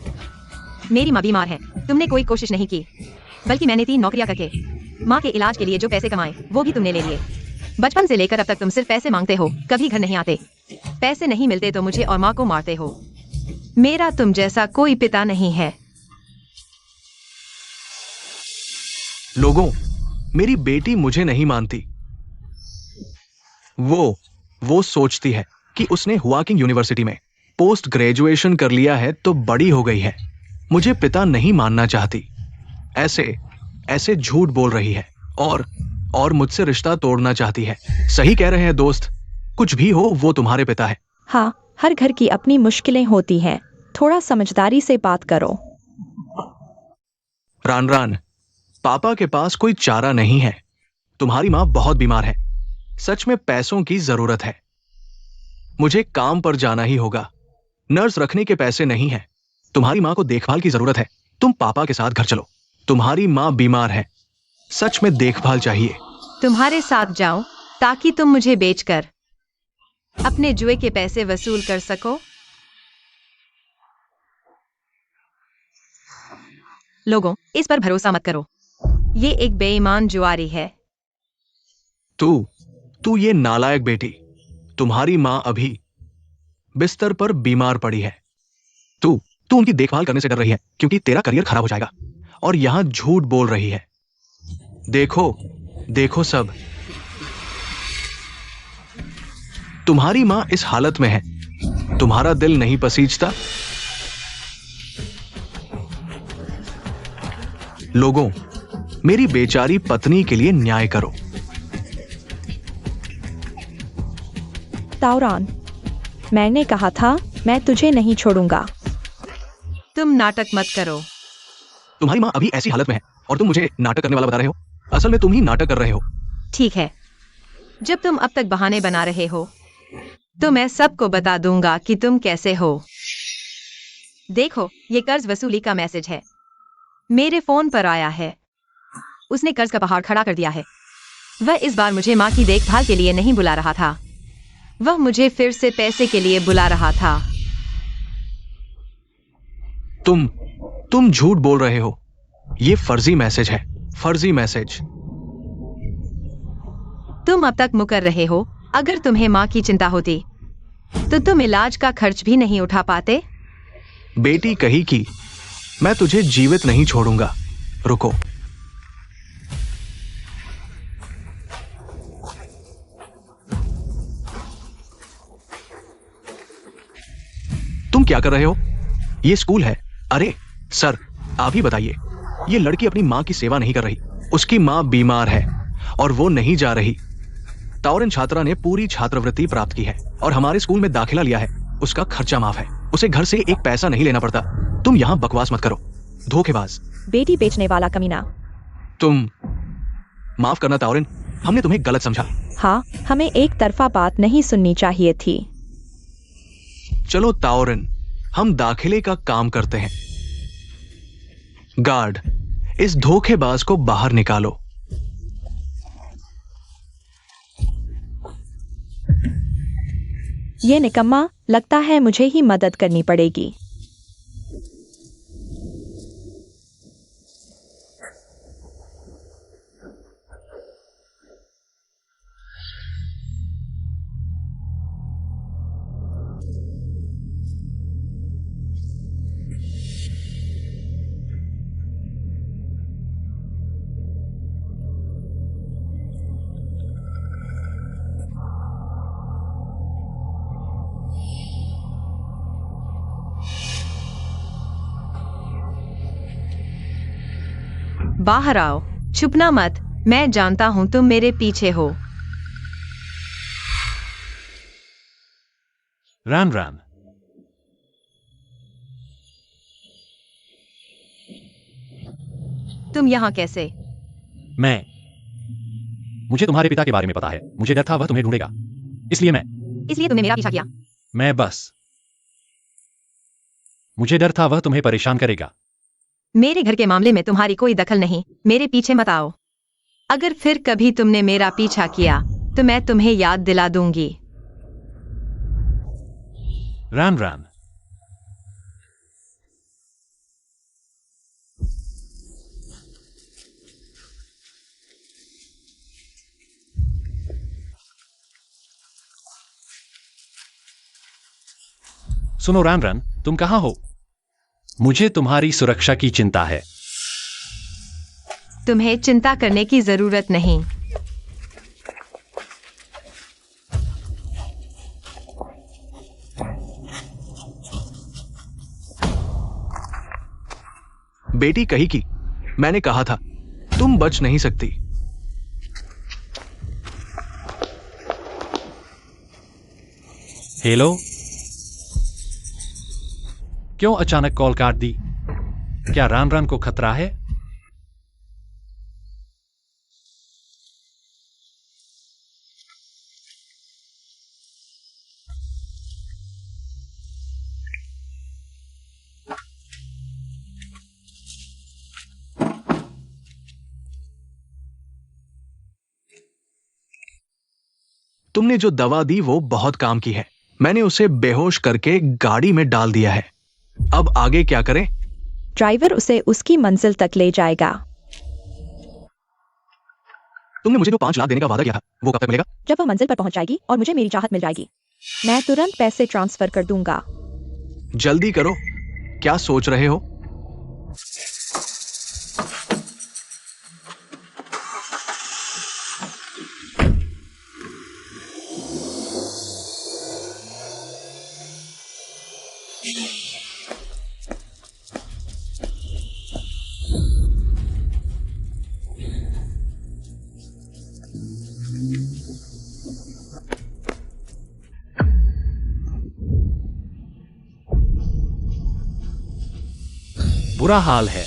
मेरी माँ बीमार है, तुमने कोई कोशिश नहीं की, बल्कि मैंने 3 नौकरियां करके माँ के इलाज के लिए जो पैसे कमाए वो भी तुमने ले लिए। बचपन से लेकर अब तक तुम सिर्फ पैसे मांगते हो, कभी घर नहीं आते। पैसे नहीं मिलते तो मुझे और माँ को मारते हो। मेरा तुम जैसा कोई पिता नहीं है। लोगों, मेरी बेटी मुझे नहीं मानती। वो सोचती है कि उसने हुआकिंग यूनिवर्सिटी में पोस्ट ग्रेजुएशन कर लिया है तो बड़ी हो गई है। मुझे पिता नहीं मानना चाहती, ऐसे झूठ बोल रही है और मुझसे रिश्ता तोड़ना चाहती है। सही कह रहे हैं दोस्त, कुछ भी हो वो तुम्हारे पिता है। हाँ, हर घर की अपनी मुश्किलें होती हैं, थोड़ा समझदारी से बात करो। रान रान, पापा के पास कोई चारा नहीं है। तुम्हारी माँ बहुत बीमार है, सच में पैसों की जरूरत है। मुझे काम पर जाना ही होगा, नर्स रखने के पैसे नहीं है। तुम्हारी माँ को देखभाल की जरूरत है, तुम पापा के साथ घर चलो। तुम्हारी माँ बीमार है, सच में देखभाल चाहिए। तुम्हारे साथ जाऊं ताकि तुम मुझे बेचकर अपने जुए के पैसे वसूल कर सको। लोगों, इस पर भरोसा मत करो, ये एक बेईमान जुआरी है। तू ये नालायक बेटी, तुम्हारी माँ अभी बिस्तर पर बीमार पड़ी है। तू उनकी देखभाल करने से डर रही है क्योंकि तेरा करियर खराब हो जाएगा, और यहां झूठ बोल रही है। देखो सब, तुम्हारी मां इस हालत में है, तुम्हारा दिल नहीं पसीजता? लोगों, मेरी बेचारी पत्नी के लिए न्याय करो। ताओरान, मैंने कहा था मैं तुझे नहीं छोड़ूंगा। तुम नाटक मत करो। तुम्हारी मां अभी ऐसी हालत में है और तुम मुझे नाटक करने वाला बता रहे हो? असल में तुम ही नाटक कर रहे हो। ठीक है, जब तुम अब तक बहाने बना रहे हो तो मैं सबको बता दूंगा कि तुम कैसे हो। देखो, ये कर्ज वसूली का मैसेज है, मेरे फोन पर आया है। उसने कर्ज का पहाड़ खड़ा कर दिया है। वह इस बार मुझे माँ की देखभाल के लिए नहीं बुला रहा था, वह मुझे फिर से पैसे के लिए बुला रहा था। तुम झूठ बोल रहे हो। ये फर्जी मैसेज है, फर्जी मैसेज। तुम अब तक मुकर रहे हो। अगर तुम्हें माँ की चिंता होती तो तुम इलाज का खर्च भी नहीं उठा पाते। बेटी कही कि मैं तुझे जीवित नहीं छोड़ूंगा। रुको, तुम क्या कर रहे हो? ये स्कूल है। अरे सर, आप ही बताइए, ये लड़की अपनी माँ की सेवा नहीं कर रही। उसकी माँ बीमार है और वो नहीं जा रही। ताओरेन छात्रा ने पूरी छात्रवृत्ति प्राप्त की है और हमारे स्कूल में दाखिला लिया है। उसका खर्चा माफ है। उसे घर से एक पैसा नहीं लेना पड़ता। तुम यहाँ बकवास मत करो, धोखेबाज। बेटी बेचने वाला कमीना। तुम माफ करना ताओरेन, हमने तुम्हें गलत समझा। हाँ, हमें एक तरफा बात नहीं सुननी चाहिए थी। चलो ताओरेन, हम दाखिले का काम करते हैं। गार्ड, इस धोखेबाज को बाहर निकालो। ये निकम्मा, लगता है मुझे ही मदद करनी पड़ेगी। बाहर आओ, छुपना मत। मैं जानता हूं तुम मेरे पीछे हो। रैन रैन, तुम यहाँ कैसे? मुझे तुम्हारे पिता के बारे में पता है। मुझे डर था वह तुम्हें ढूंढेगा, इसलिए तुमने मेरा पीछा किया। मुझे डर था वह तुम्हें परेशान करेगा। मेरे घर के मामले में तुम्हारी कोई दखल नहीं। मेरे पीछे मत आओ। अगर फिर कभी तुमने मेरा पीछा किया तो मैं तुम्हें याद दिला दूंगी। रैन रैन, सुनो रैन रैन, तुम कहां हो? मुझे तुम्हारी सुरक्षा की चिंता है। तुम्हें चिंता करने की जरूरत नहीं। बेटी कही की, मैंने कहा था तुम बच नहीं सकती। हेलो, क्यों अचानक कॉल काट दी? क्या रैन रैन को खतरा है? तुमने जो दवा दी वो बहुत काम की है। मैंने उसे बेहोश करके गाड़ी में डाल दिया है। अब आगे क्या करें? ड्राइवर उसे उसकी मंजिल तक ले जाएगा। तुमने मुझे जो 5 लाख देने का वादा किया था वो कब तक मिलेगा? जब वह मंजिल पर पहुंच जाएगी और मुझे मेरी चाहत मिल जाएगी, मैं तुरंत पैसे ट्रांसफर कर दूंगा। जल्दी करो, क्या सोच रहे हो? बुरा हाल है।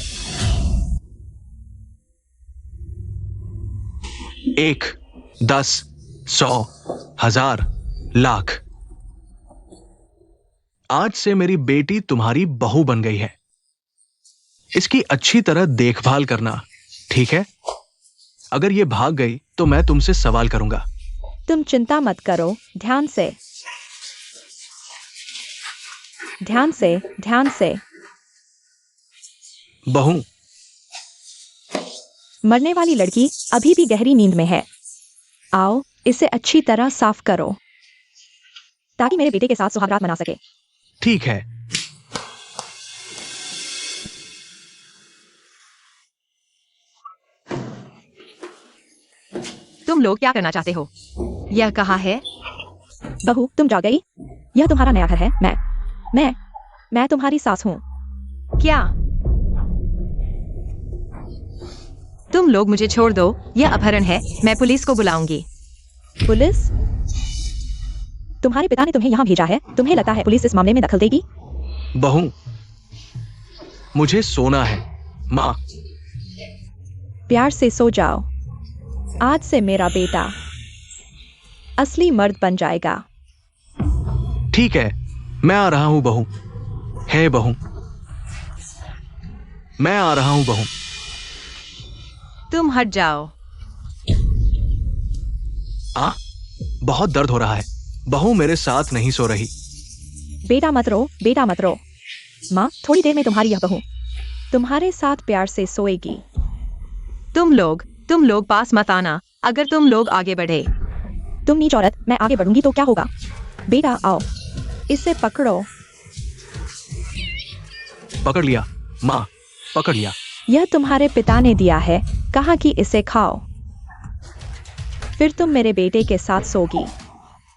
1, 10, 100, 1000, लाख। आज से मेरी बेटी तुम्हारी बहू बन गई है। इसकी अच्छी तरह देखभाल करना, ठीक है? अगर ये भाग गई तो मैं तुमसे सवाल करूंगा। तुम चिंता मत करो, ध्यान से, ध्यान से, ध्यान से। बहू, मरने वाली लड़की अभी भी गहरी नींद में है। आओ, इसे अच्छी तरह साफ करो ताकि मेरे बेटे के साथ सुहागरात मना सके। ठीक है। तुम लोग क्या करना चाहते हो? यह कहाँ है? बहू, तुम जा गई? यह तुम्हारा नया घर है। मैं तुम्हारी सास हूँ। क्या तुम लोग मुझे छोड़ दो, यह अपहरण है, मैं पुलिस को बुलाऊंगी। पुलिस? तुम्हारे पिता ने तुम्हें यहाँ भेजा है, तुम्हें लगता है पुलिस इस मामले में दखल देगी? बहू, मुझे सोना है। माँ, प्यार से सो जाओ। आज से मेरा बेटा असली मर्द बन जाएगा। ठीक है, मैं आ रहा हूँ बहू। है बहू, मैं आ रहा हूँ बहू। तुम हट जाओ। बहुत दर्द हो रहा है। बहू मेरे साथ नहीं सो रही। बेटा मत रो, बेटा मत रो। माँ, थोड़ी देर में तुम्हारी यह बहू तुम्हारे साथ प्यार से सोएगी। तुम लोग पास मत आना। अगर तुम लोग आगे बढ़े। तुम नीच औरत, मैं आगे बढ़ूंगी तो क्या होगा? बेटा आओ, इसे पकड़ो। पकड़ लिया माँ, पकड़ लिया। यह तुम्हारे पिता ने दिया है, कहा कि इसे खाओ, फिर तुम मेरे बेटे के साथ सोगी।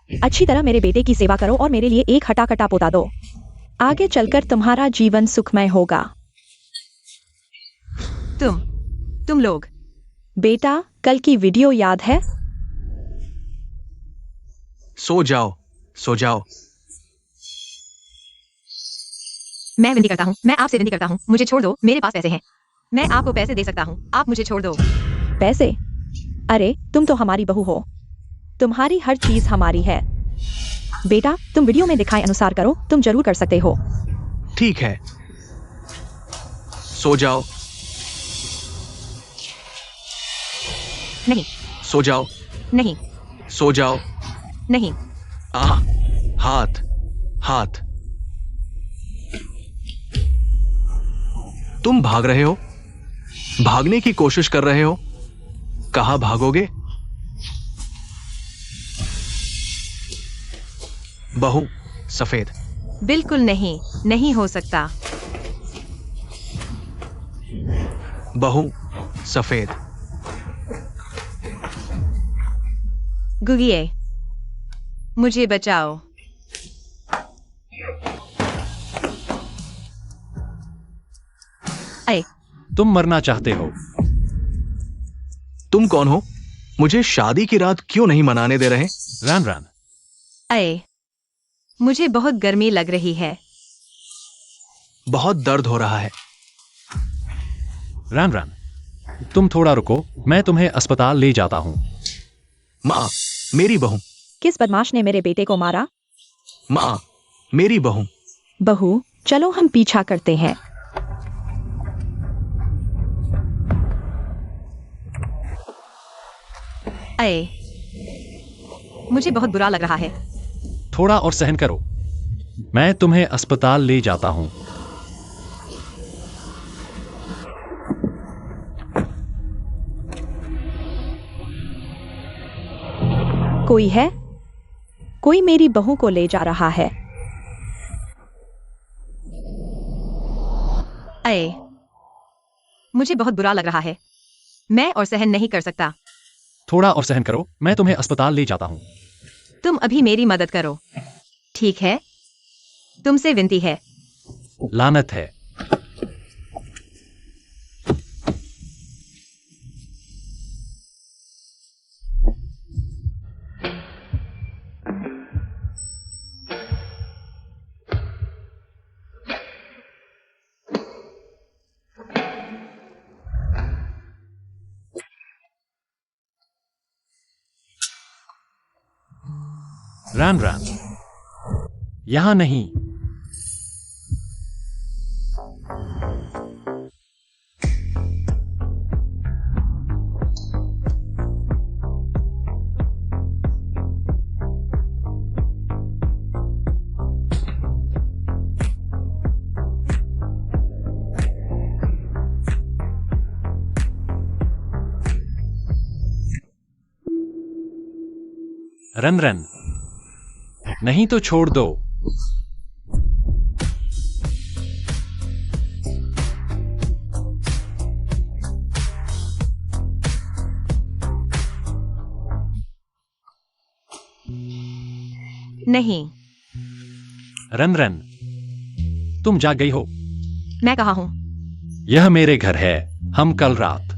अच्छी तरह मेरे बेटे की सेवा करो और मेरे लिए एक हटा कटा पोता दो। आगे चलकर तुम्हारा जीवन सुखमय होगा। तुम लोग। बेटा, कल की वीडियो याद है? सो जाओ, सो जाओ। मैं विनती करता हूँ, मैं आपसे विनती करता हूँ, मुझे छोड़ दो, मेरे पास पैसे हैं, मैं आपको पैसे दे सकता हूँ, आप मुझे छोड़ दो। पैसे? अरे तुम तो हमारी बहू हो, तुम्हारी हर चीज हमारी है। बेटा, तुम वीडियो में दिखाए अनुसार करो, तुम जरूर कर सकते हो। ठीक है, सो जाओ। नहीं, सो जाओ, नहीं, सो जाओ। नहीं। हाथ, हाथ। तुम भाग रहे हो, भागने की कोशिश कर रहे हो। कहां भागोगे? बहू सफेद। बिल्कुल नहीं, नहीं हो सकता। बहू सफेद। गुगिए, मुझे बचाओ। अय, तुम मरना चाहते हो? तुम कौन हो? मुझे शादी की रात क्यों नहीं मनाने दे रहे? रैन रैन, अय, मुझे बहुत गर्मी लग रही है। बहुत दर्द हो रहा है। रैन रैन, तुम थोड़ा रुको, मैं तुम्हें अस्पताल ले जाता हूँ। माँ, मेरी बहू। किस बदमाश ने मेरे बेटे को मारा? माँ, मेरी बहू। बहू, चलो हम पीछा करते हैं। अय, मुझे बहुत बुरा लग रहा है। थोड़ा और सहन करो, मैं तुम्हें अस्पताल ले जाता हूँ। कोई है? कोई मेरी बहू को ले जा रहा है। अय, मुझे बहुत बुरा लग रहा है, मैं और सहन नहीं कर सकता। थोड़ा और सहन करो, मैं तुम्हें अस्पताल ले जाता हूँ। तुम अभी मेरी मदद करो, ठीक है? तुमसे विनती है। लानत है। रैन रैन, यहां नहीं। रन रन, नहीं तो छोड़ दो। नहीं। रन रन, तुम जाग गई हो? मैं कहाँ हूँ? यह मेरे घर है। हम कल रात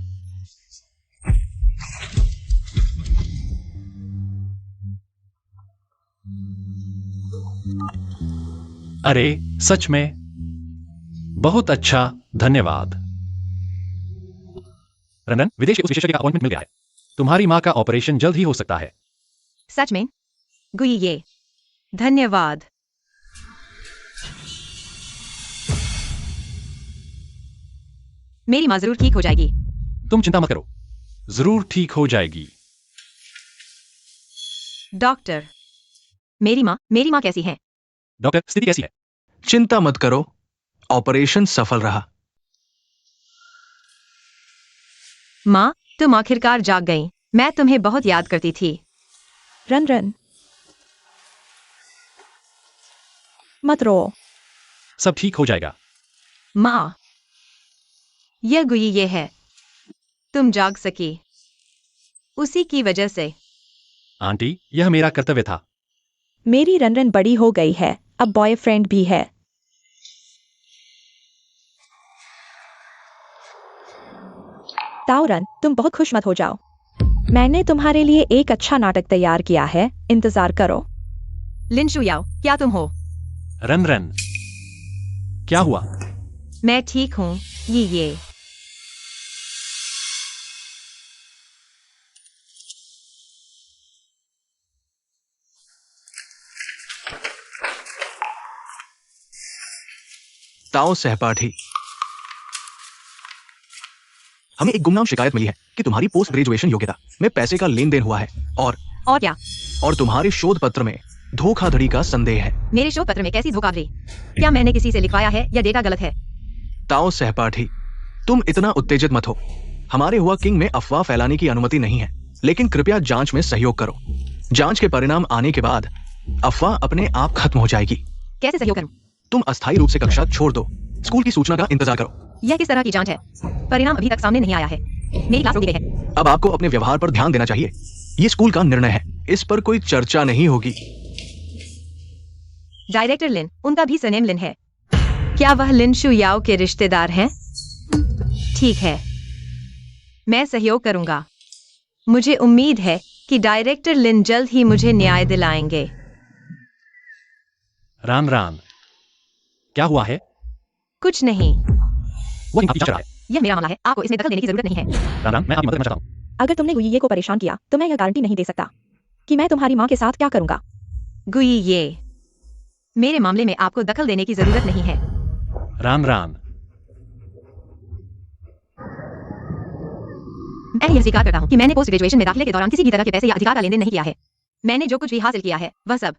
अरे सच में? बहुत अच्छा, धन्यवाद। रंजन, विदेश के उस विशेषज्ञ का अपॉइंटमेंट मिल गया है। तुम्हारी माँ का ऑपरेशन जल्द ही हो सकता है। सच में? गुइये, धन्यवाद। मेरी माँ जरूर ठीक हो जाएगी। तुम चिंता मत करो, जरूर ठीक हो जाएगी। डॉक्टर, मेरी माँ कैसी है? डॉक्टर, स्थिति कैसी है? चिंता मत करो, ऑपरेशन सफल रहा। माँ, तुम आखिरकार जाग गई। मैं तुम्हें बहुत याद करती थी। रन रन, मत रो। सब ठीक हो जाएगा। माँ, यह गुइये है। तुम जाग सकी उसी की वजह से। आंटी, यह मेरा कर्तव्य था। मेरी रनरन बड़ी हो गई है, अब बॉयफ्रेंड भी है। ताओरन, तुम बहुत खुश मत हो जाओ। मैंने तुम्हारे लिए एक अच्छा नाटक तैयार किया है, इंतजार करो। लिन शुयाओ, क्या तुम हो? रन रन, क्या हुआ? मैं ठीक हूँ। ये ताओ सहपाठी, हमें एक गुमनाम शिकायत मिली है कि तुम्हारी पोस्ट ग्रेजुएशन योग्यता में पैसे का लेन देन हुआ है और क्या? और तुम्हारे शोध पत्र में धोखाधड़ी का संदेह है। मेरे शोध पत्र में कैसी धोखाधड़ी? क्या मैंने किसी से लिखवाया है या डेटा गलत है? ताओ सहपाठी, तुम इतना उत्तेजित मत हो। हमारे हुआ किंग में अफवाह फैलाने की अनुमति नहीं है, लेकिन कृपया जांच में सहयोग करो। जांच के परिणाम आने के बाद अफवाह अपने आप खत्म हो जाएगी। कैसे सहयोग करूं? तुम अस्थायी रूप से कक्षा छोड़ दो, स्कूल की सूचना का इंतजार करो। यह किस तरह की जांच है? परिणाम अभी तक सामने नहीं आया है। मेरी क्लास रोकी गई है। अब आपको अपने व्यवहार पर ध्यान देना चाहिए। ये स्कूल का निर्णय है, इस पर कोई चर्चा नहीं होगी। डायरेक्टर लिन, उनका भी सरनेम लिन है। क्या वह लिन शुयाओ के रिश्तेदार हैं? ठीक है, मैं सहयोग करूंगा। मुझे उम्मीद है कि डायरेक्टर लिन जल्द ही मुझे न्याय दिलाएंगे। राम राम, क्या हुआ है? कुछ नहीं, वो काफी चढ़ा है। यह मेरा मामला है, आपको इसमें दखल देने की जरूरत नहीं है। राम राम, मैं आपकी मदद करना चाहता हूँ। अगर तुमने गुइये को परेशान किया तो मैं यह गारंटी नहीं दे सकता कि मैं तुम्हारी माँ के साथ क्या करूंगा। गुइये, मेरे मामले में आपको दखल देने की जरूरत नहीं है। राम राम, मैं यह स्वीकार करता हूँ कि मैंने पोस्ट ग्रेजुएशन में दाखिले के दौरान किसी भी तरह के पैसे या अधिकार का लेन देन नहीं किया है। मैंने जो कुछ भी हासिल किया है वह सब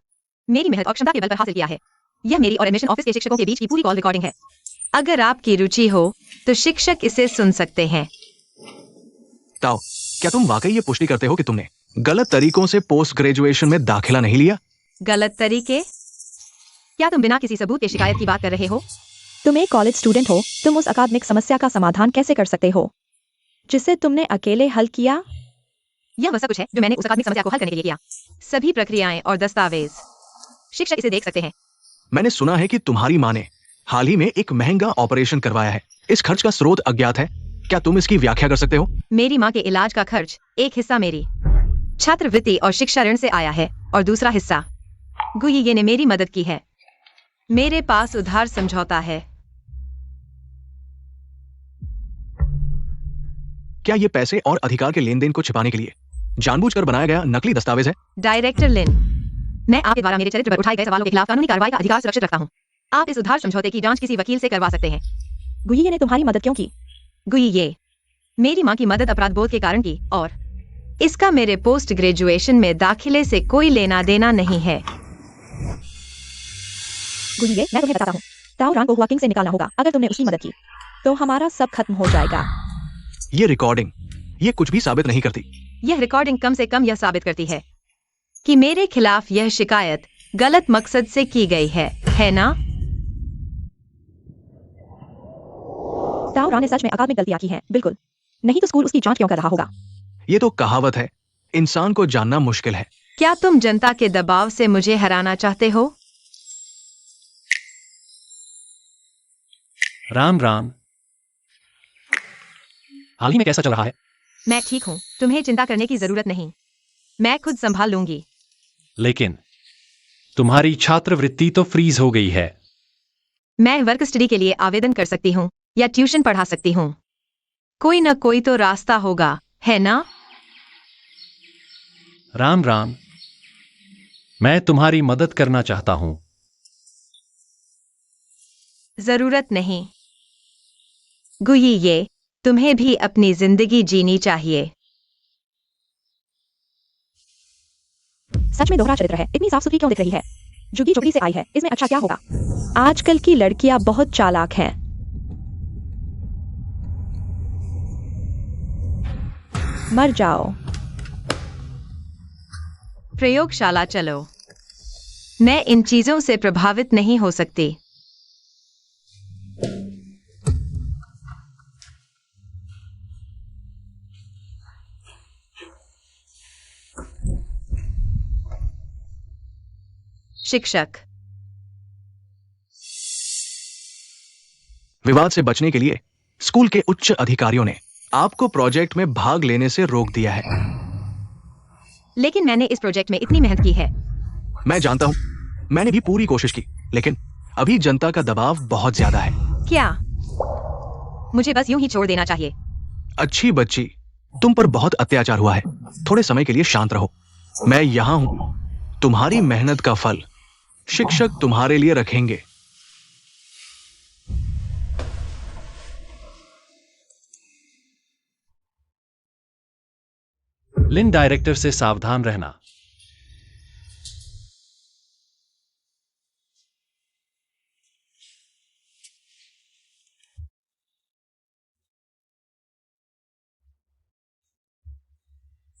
मेरी मेहनत और क्षमता के बल पर हासिल किया है। यह मेरी और एडमिशन ऑफिस के शिक्षकों के बीच की पूरी कॉल रिकॉर्डिंग है। अगर आपकी रुचि हो तो शिक्षक इसे सुन सकते हैं। ताओ, क्या तुम वाकई ये पुष्टि करते हो कि तुमने गलत तरीकों से पोस्ट ग्रेजुएशन में दाखिला नहीं लिया? गलत तरीके? क्या तुम बिना किसी सबूत के शिकायत की बात कर रहे हो? तुम एक कॉलेज स्टूडेंट हो, तुम उस अकादमिक समस्या का समाधान कैसे कर सकते हो जिसे तुमने अकेले हल किया? यह वह सब कुछ है जो मैंने उस अकादमिक समस्या को हल करने के लिए किया। सभी प्रक्रियाएं और दस्तावेज शिक्षक इसे देख सकते हैं। मैंने सुना है कि तुम्हारी माँ ने हाल ही में एक महंगा ऑपरेशन करवाया है। इस खर्च का स्रोत अज्ञात है, क्या तुम इसकी व्याख्या कर सकते हो? मेरी माँ के इलाज का खर्च एक हिस्सा मेरी छात्रवृत्ति और शिक्षा ऋण से आया है और दूसरा हिस्सा गुइये ने मेरी मदद की है। मेरे पास उधार समझौता है। क्या ये पैसे और अधिकार के लेन देन को छिपाने के लिए जानबूझकर बनाया गया नकली दस्तावेज है? डायरेक्टर लिन, मैं आपके द्वारा मेरे चरित्र पर उठाए गए सवालों के खिलाफ कानूनी कार्रवाई का अधिकार सुरक्षित रखता हूँ। आप इस उधार समझौते की जांच किसी वकील से करवा सकते हैं। गुइये ने तुम्हारी मदद क्यों की? गुइये, मेरी माँ की मदद अपराध बोध के कारण की और इसका मेरे पोस्ट ग्रेजुएशन में दाखिले से कोई लेना देना नहीं है। गुइये, मैं तुम्हें बताता हूँ, ताओ रान को हुआ किंग से निकालना होगा। अगर तुमने उसकी मदद की तो हमारा सब खत्म हो जाएगा। ये रिकॉर्डिंग ये कुछ भी साबित नहीं करती। यह रिकॉर्डिंग कम से कम यह साबित करती है कि मेरे खिलाफ यह शिकायत गलत मकसद से की गई है ना? ताओ रान ने सच में अकादमिक गलतियां की हैं, बिल्कुल। नहीं तो स्कूल उसकी जांच क्यों कर रहा होगा? ये तो कहावत है, इंसान को जानना मुश्किल है। क्या तुम जनता के दबाव से मुझे हराना चाहते हो? राम राम, हाल ही में कैसा चल रहा है? मैं ठीक हूँ, तुम्हें चिंता करने की जरूरत नहीं, मैं खुद संभाल लूंगी। लेकिन तुम्हारी छात्रवृत्ति तो फ्रीज हो गई है। मैं वर्क स्टडी के लिए आवेदन कर सकती हूँ या ट्यूशन पढ़ा सकती हूँ। कोई न कोई तो रास्ता होगा, है ना? राम राम। मैं तुम्हारी मदद करना चाहता हूं। जरूरत नहीं गुई, ये तुम्हें भी अपनी जिंदगी जीनी चाहिए। सच में दोहरा चरित्र है। इतनी साफ सुथरी क्यों दिख रही है? झुग्गी झोपड़ी से आई है, इसमें अच्छा क्या होगा? आजकल की लड़कियां बहुत चालाक हैं। मर जाओ। प्रयोगशाला चलो। मैं इन चीजों से प्रभावित नहीं हो सकती। शिक्षक। विवाद से बचने के लिए स्कूल के उच्च अधिकारियों ने आपको प्रोजेक्ट में भाग लेने से रोक दिया है। लेकिन मैंने इस प्रोजेक्ट में इतनी मेहनत की है। मैं जानता हूं, मैंने भी पूरी कोशिश की, लेकिन अभी जनता का दबाव बहुत ज्यादा है। क्या मुझे बस यूं ही छोड़ देना चाहिए? अच्छी बच्ची, तुम पर बहुत अत्याचार हुआ है। थोड़े समय के लिए शांत रहो। मैं यहां हूं। तुम्हारी मेहनत का फल शिक्षक तुम्हारे लिए रखेंगे। लिन, डायरेक्टर से सावधान रहना।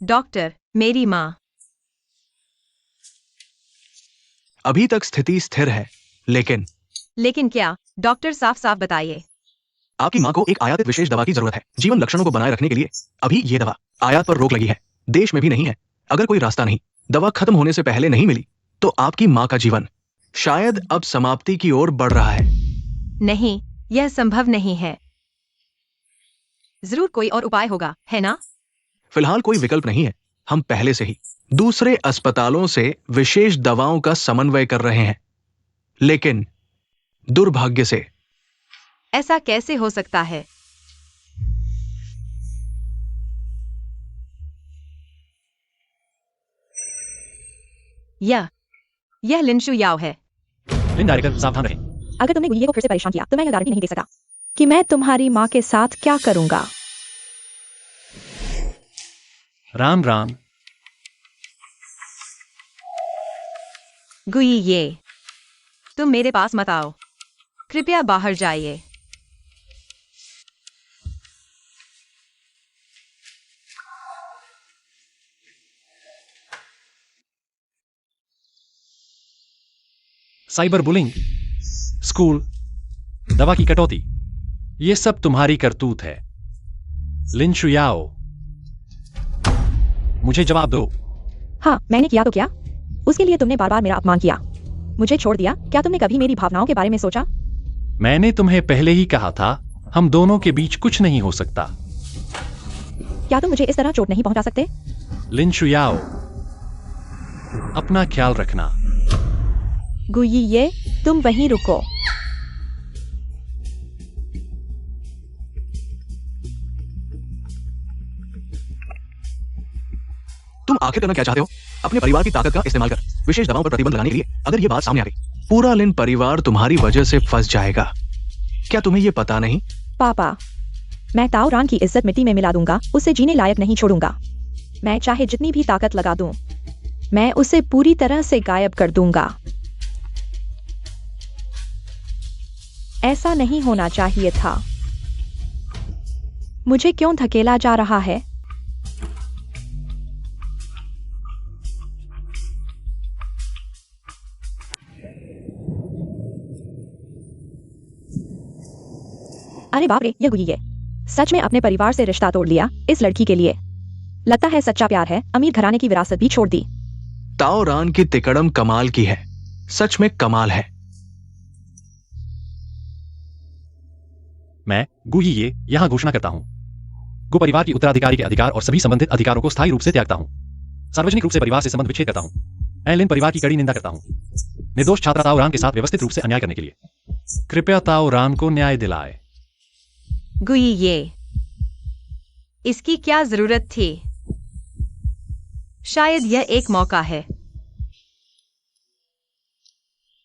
डॉक्टर, मेरी माँ। अभी तक स्थिति स्थिर है, लेकिन क्या? डॉक्टर, साफ साफ बताइए। आपकी मां को एक आयातित विशेष दवा की जरूरत है। जीवन लक्षणों को बनाए रखने के लिए अभी ये दवा आयात पर रोक लगी है। देश में भी नहीं है। अगर कोई रास्ता नहीं, दवा खत्म होने से पहले नहीं मिली, तो आपकी मां का जीवन शायद अब समाप्ति की ओर बढ़ रहा है। नहीं, यह संभव नहीं है। जरूर कोई और उपाय होगा, है ना? फिलहाल कोई विकल्प नहीं है। हम पहले से ही दूसरे अस्पतालों से विशेष दवाओं का समन्वय कर रहे हैं, लेकिन दुर्भाग्य से ऐसा कैसे हो सकता है? यह लिंशु याओ है। लिन, डायरेक्टर सावधान रहें। अगर तुमने गुइये को फिर से परेशान किया तो मैं यह गारंटी नहीं दे सकता कि मैं तुम्हारी माँ के साथ क्या करूंगा। राम राम। गुई, ये तुम मेरे पास मत आओ। कृपया बाहर जाइए। साइबर बुलिंग, स्कूल, दवा की कटौती, ये सब तुम्हारी करतूत है। लिन शुयाओ, मुझे जवाब दो। हाँ, मैंने किया तो क्या? उसके लिए तुमने बार बार मेरा अपमान किया, मुझे छोड़ दिया। क्या तुमने कभी मेरी भावनाओं के बारे में सोचा? मैंने तुम्हें पहले ही कहा था, हम दोनों के बीच कुछ नहीं हो सकता। क्या तुम मुझे इस तरह चोट नहीं पहुंचा सकते? लिन शुयाओ, अपना ख्याल रखना। गुइये, तुम वहीं रुको। तुम आखिर करना क्या चाहते हो? अपने परिवार की ताकत का इस्तेमाल कर विशेष दवाओं पर प्रतिबंध लगाने के लिए अगर ये बात सामने आ गई, पूरा लिन परिवार तुम्हारी वजह से फंस जाएगा। क्या तुम्हें ये पता नहीं? पापा, मैं ताओ रान की इज्जत मिट्टी में मिला दूंगा, उसे जीने लायक नहीं छोड़ूंगा। मैं चाहे जितनी भी ताकत लगा दूं, मैं उसे पूरी तरह से गायब कर दूंगा। ऐसा नहीं होना चाहिए था। मुझे क्यों धकेला जा रहा है? अरे बाप रे, यह गुइये सच में अपने परिवार से रिश्ता तोड़ लिया इस लड़की के लिए। लगता है सच्चा प्यार है। अमीर घराने की विरासत भी छोड़ दी। ताओ रान की तिकड़म कमाल की है, सच में कमाल है। मैं गुइये यहां घोषणा करता हूं, गु परिवार की उत्तराधिकारी के अधिकार और सभी संबंधित अधिकारों को स्थायी रूप से त्यागता हूं। सार्वजनिक रूप से परिवार से संबंध विच्छेद करता हूं। मैं लिन परिवार की कड़ी निंदा करता हूं, निर्दोष छात्रा ताओ रान के साथ व्यवस्थित रूप से अन्याय करने के लिए। कृपया ताओ रान को न्याय दिलाए। गुइये, इसकी क्या जरूरत थी? शायद यह एक मौका है।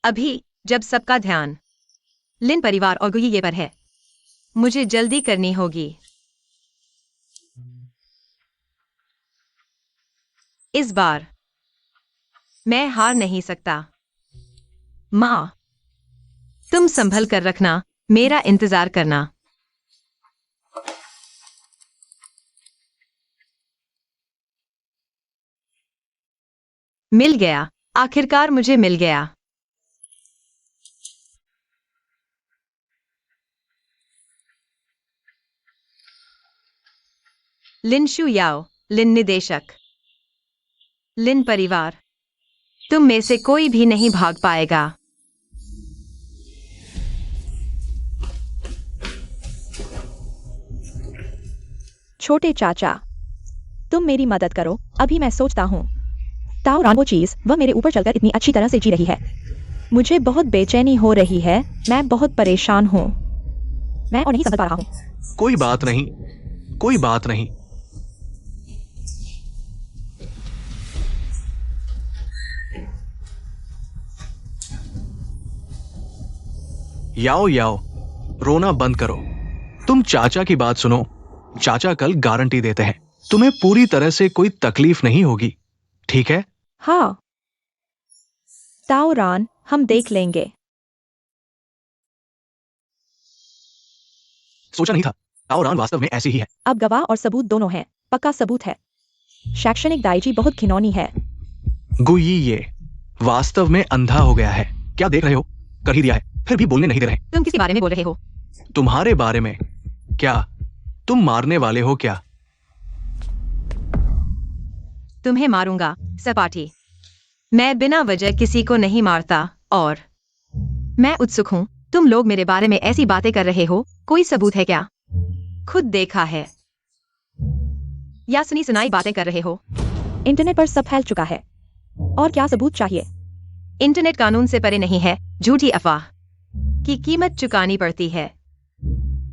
अभी जब सबका ध्यान लिन परिवार और गुइये पर है, मुझे जल्दी करनी होगी। इस बार मैं हार नहीं सकता। माँ, तुम संभल कर रखना, मेरा इंतजार करना। मिल गया, आखिरकार मुझे मिल गया। लिन शू याओ, लिन निदेशक। लिन परिवार, तुम में से कोई भी नहीं भाग पाएगा। छोटे चाचा, तुम मेरी मदद करो। अभी मैं सोचता हूँ। ताओ रान वो चीज वह मेरे ऊपर चलकर इतनी अच्छी तरह से जी रही है। मुझे बहुत बेचैनी हो रही है। मैं बहुत परेशान हूँ। मैं और नहीं समझ पा रहा हूँ। कोई बात नहीं, कोई बात नहीं। याओ याओ, रोना बंद करो। तुम चाचा की बात सुनो। चाचा कल गारंटी देते हैं, तुम्हें पूरी तरह से कोई तकलीफ नहीं होगी, ठीक है? हाँ ताओ रान, हम देख लेंगे। सोचा नहीं था ताओ रान वास्तव में ऐसी ही है। अब गवाह और सबूत दोनों हैं। पक्का सबूत है। शैक्षणिक दाईजी बहुत घिनौनी है। गुई ये वास्तव में अंधा हो गया है। क्या देख रहे हो? कर ही दिया है, फिर भी बोलने नहीं दे रहे। तुम किसके बारे में बोल रहे हो? तुम्हारे बारे में। क्या तुम मारने वाले हो क्या? तुम्हें मारूंगा, सपाटी। मैं बिना वजह किसी को नहीं मारता। और मैं उत्सुक हूं, तुम लोग मेरे बारे में ऐसी बातें कर रहे हो, कोई सबूत है क्या? खुद देखा है या सुनी सुनाई बातें कर रहे हो? इंटरनेट पर सब फैल चुका है। और क्या सबूत चाहिए? इंटरनेट कानून से परे नहीं है। झूठी अफवाह की कीमत चुकानी पड़ती है।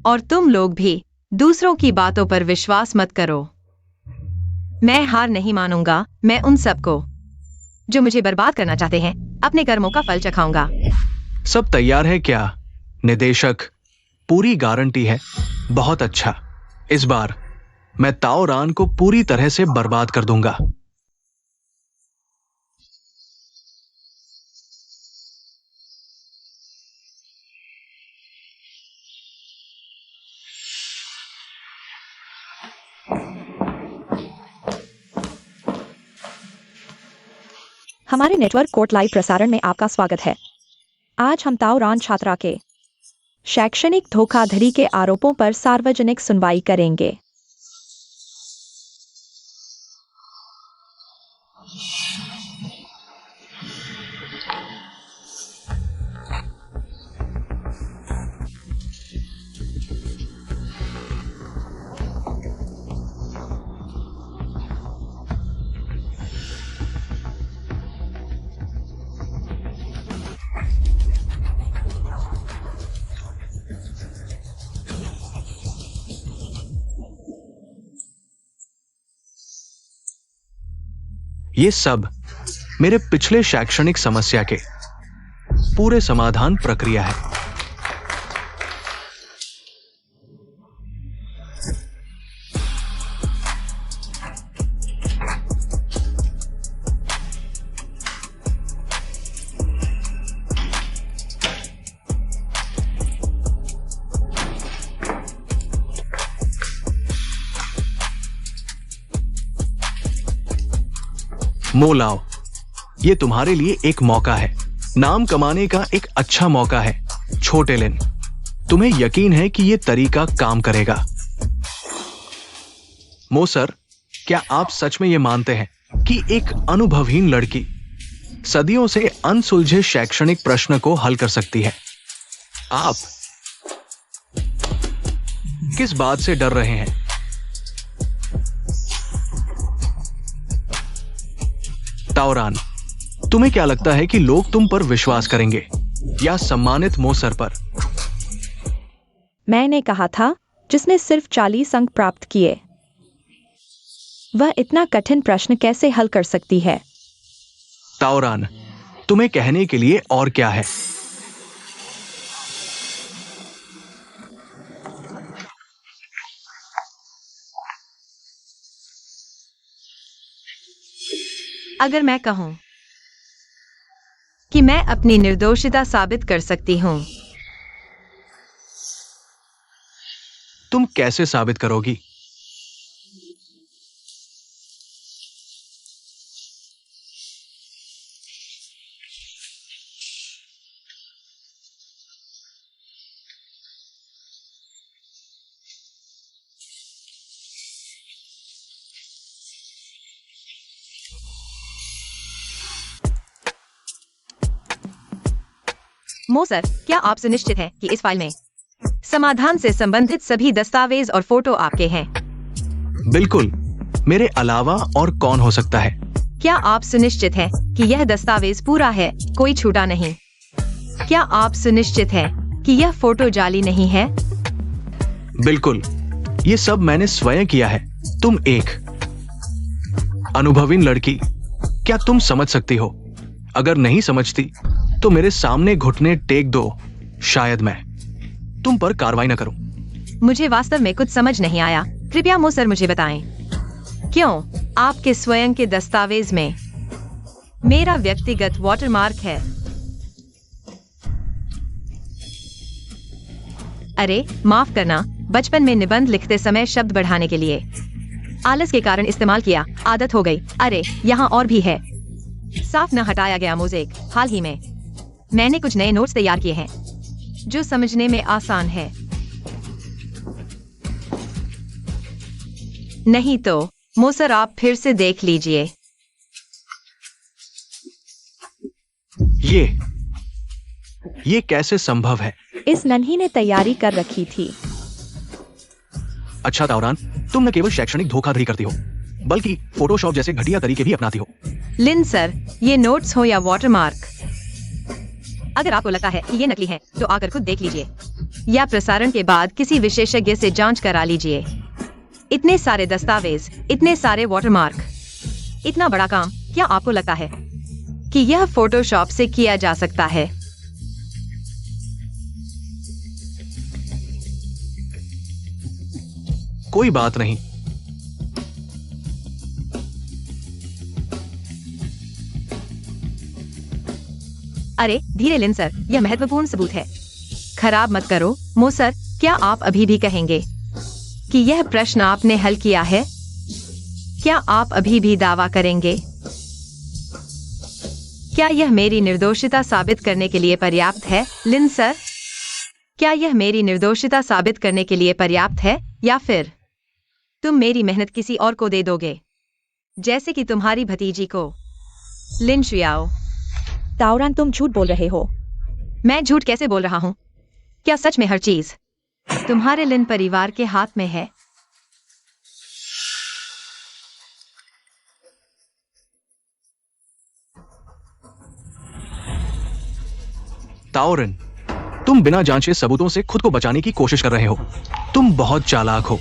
और तुम लोग भी दूसरों की बातों पर विश्वास मत करो। मैं हार नहीं मानूंगा। मैं उन सबको जो मुझे बर्बाद करना चाहते हैं, अपने कर्मों का फल चखाऊंगा। सब तैयार है क्या निदेशक? पूरी गारंटी है। बहुत अच्छा। इस बार मैं ताओ रान को पूरी तरह से बर्बाद कर दूंगा। हमारे नेटवर्क कोर्ट लाइव प्रसारण में आपका स्वागत है। आज हम ताओ रान छात्रा के शैक्षणिक धोखाधड़ी के आरोपों पर सार्वजनिक सुनवाई करेंगे। ये सब मेरे पिछले शैक्षणिक समस्या के पूरे समाधान प्रक्रिया है। मोलाओ, ये तुम्हारे लिए एक मौका है। नाम कमाने का एक अच्छा मौका है। छोटे लिन, तुम्हें यकीन है कि ये तरीका काम करेगा? मो सर, क्या आप सच में ये मानते हैं कि एक अनुभवहीन लड़की सदियों से अनसुलझे शैक्षणिक प्रश्न को हल कर सकती है? आप किस बात से डर रहे हैं? ताओ रान, तुम्हें क्या लगता है कि लोग तुम पर विश्वास करेंगे? या सम्मानित मोसर पर? मैंने कहा था जिसने सिर्फ 40 अंक प्राप्त किए। वह इतना कठिन प्रश्न कैसे हल कर सकती है? ताओरान, तुम्हें कहने के लिए और क्या है? अगर मैं कहूं कि मैं अपनी निर्दोषिता साबित कर सकती हूं, तुम कैसे साबित करोगी? मोसर, क्या आप सुनिश्चित हैं कि इस फाइल में समाधान से संबंधित सभी दस्तावेज और फोटो आपके हैं? बिल्कुल, मेरे अलावा और कौन हो सकता है? क्या आप सुनिश्चित हैं कि यह दस्तावेज पूरा है, कोई छूटा नहीं? क्या आप सुनिश्चित हैं कि यह फोटो जाली नहीं है? बिल्कुल, ये सब मैंने स्वयं किया है। तुम एक अनुभवी लड़की, क्या तुम समझ सकती हो? अगर नहीं समझती तो मेरे सामने घुटने टेक दो, शायद मैं तुम पर कार्रवाई न करूं। मुझे वास्तव में कुछ समझ नहीं आया। कृपया मोसर मुझे बताएं, क्यों आपके स्वयं के दस्तावेज में मेरा व्यक्तिगत वाटरमार्क है? अरे माफ करना, बचपन में निबंध लिखते समय शब्द बढ़ाने के लिए आलस के कारण इस्तेमाल किया, आदत हो गई। अरे यहाँ और भी है, साफ न हटाया गया मोज़ेक। हाल ही में मैंने कुछ नए नोट्स तैयार किए हैं जो समझने में आसान है। नहीं तो मोसर, आप फिर से देख लीजिए। ये कैसे संभव है? इस नन्ही ने तैयारी कर रखी थी। अच्छा ताओरान, तुम न केवल शैक्षणिक धोखाधड़ी करती हो, बल्कि फोटोशॉप जैसे घटिया तरीके भी अपनाती हो। लिन सर, ये नोट्स हो या वाटरमार्क, अगर आपको लगता है कि ये नकली है तो आकर खुद देख लीजिए, या प्रसारण के बाद किसी विशेषज्ञ से जांच करा लीजिए। इतने सारे दस्तावेज, इतने सारे वाटरमार्क, इतना बड़ा काम, क्या आपको लगता है कि यह फोटोशॉप से किया जा सकता है? कोई बात नहीं। अरे धीरे लिन सर, यह महत्वपूर्ण सबूत है। खराब मत करो मोसर, क्या आप अभी भी कहेंगे कि यह प्रश्न आपने हल किया है? क्या आप अभी भी दावा करेंगे? क्या यह मेरी निर्दोषिता साबित करने के लिए पर्याप्त है, लिन सर? क्या यह मेरी निर्दोषिता साबित करने के लिए पर्याप्त है, या फिर तुम मेरी मेहनत किसी और को दे दोगे, जैसे कि तुम्हारी भतीजी को? लिन शुयाओ, ताओरान, तुम झूठ बोल रहे हो। मैं झूठ कैसे बोल रहा हूँ? क्या सच में हर चीज तुम्हारे लिन परिवार के हाथ में है? ताओरन, तुम बिना जांचे सबूतों से खुद को बचाने की कोशिश कर रहे हो। तुम बहुत चालाक हो,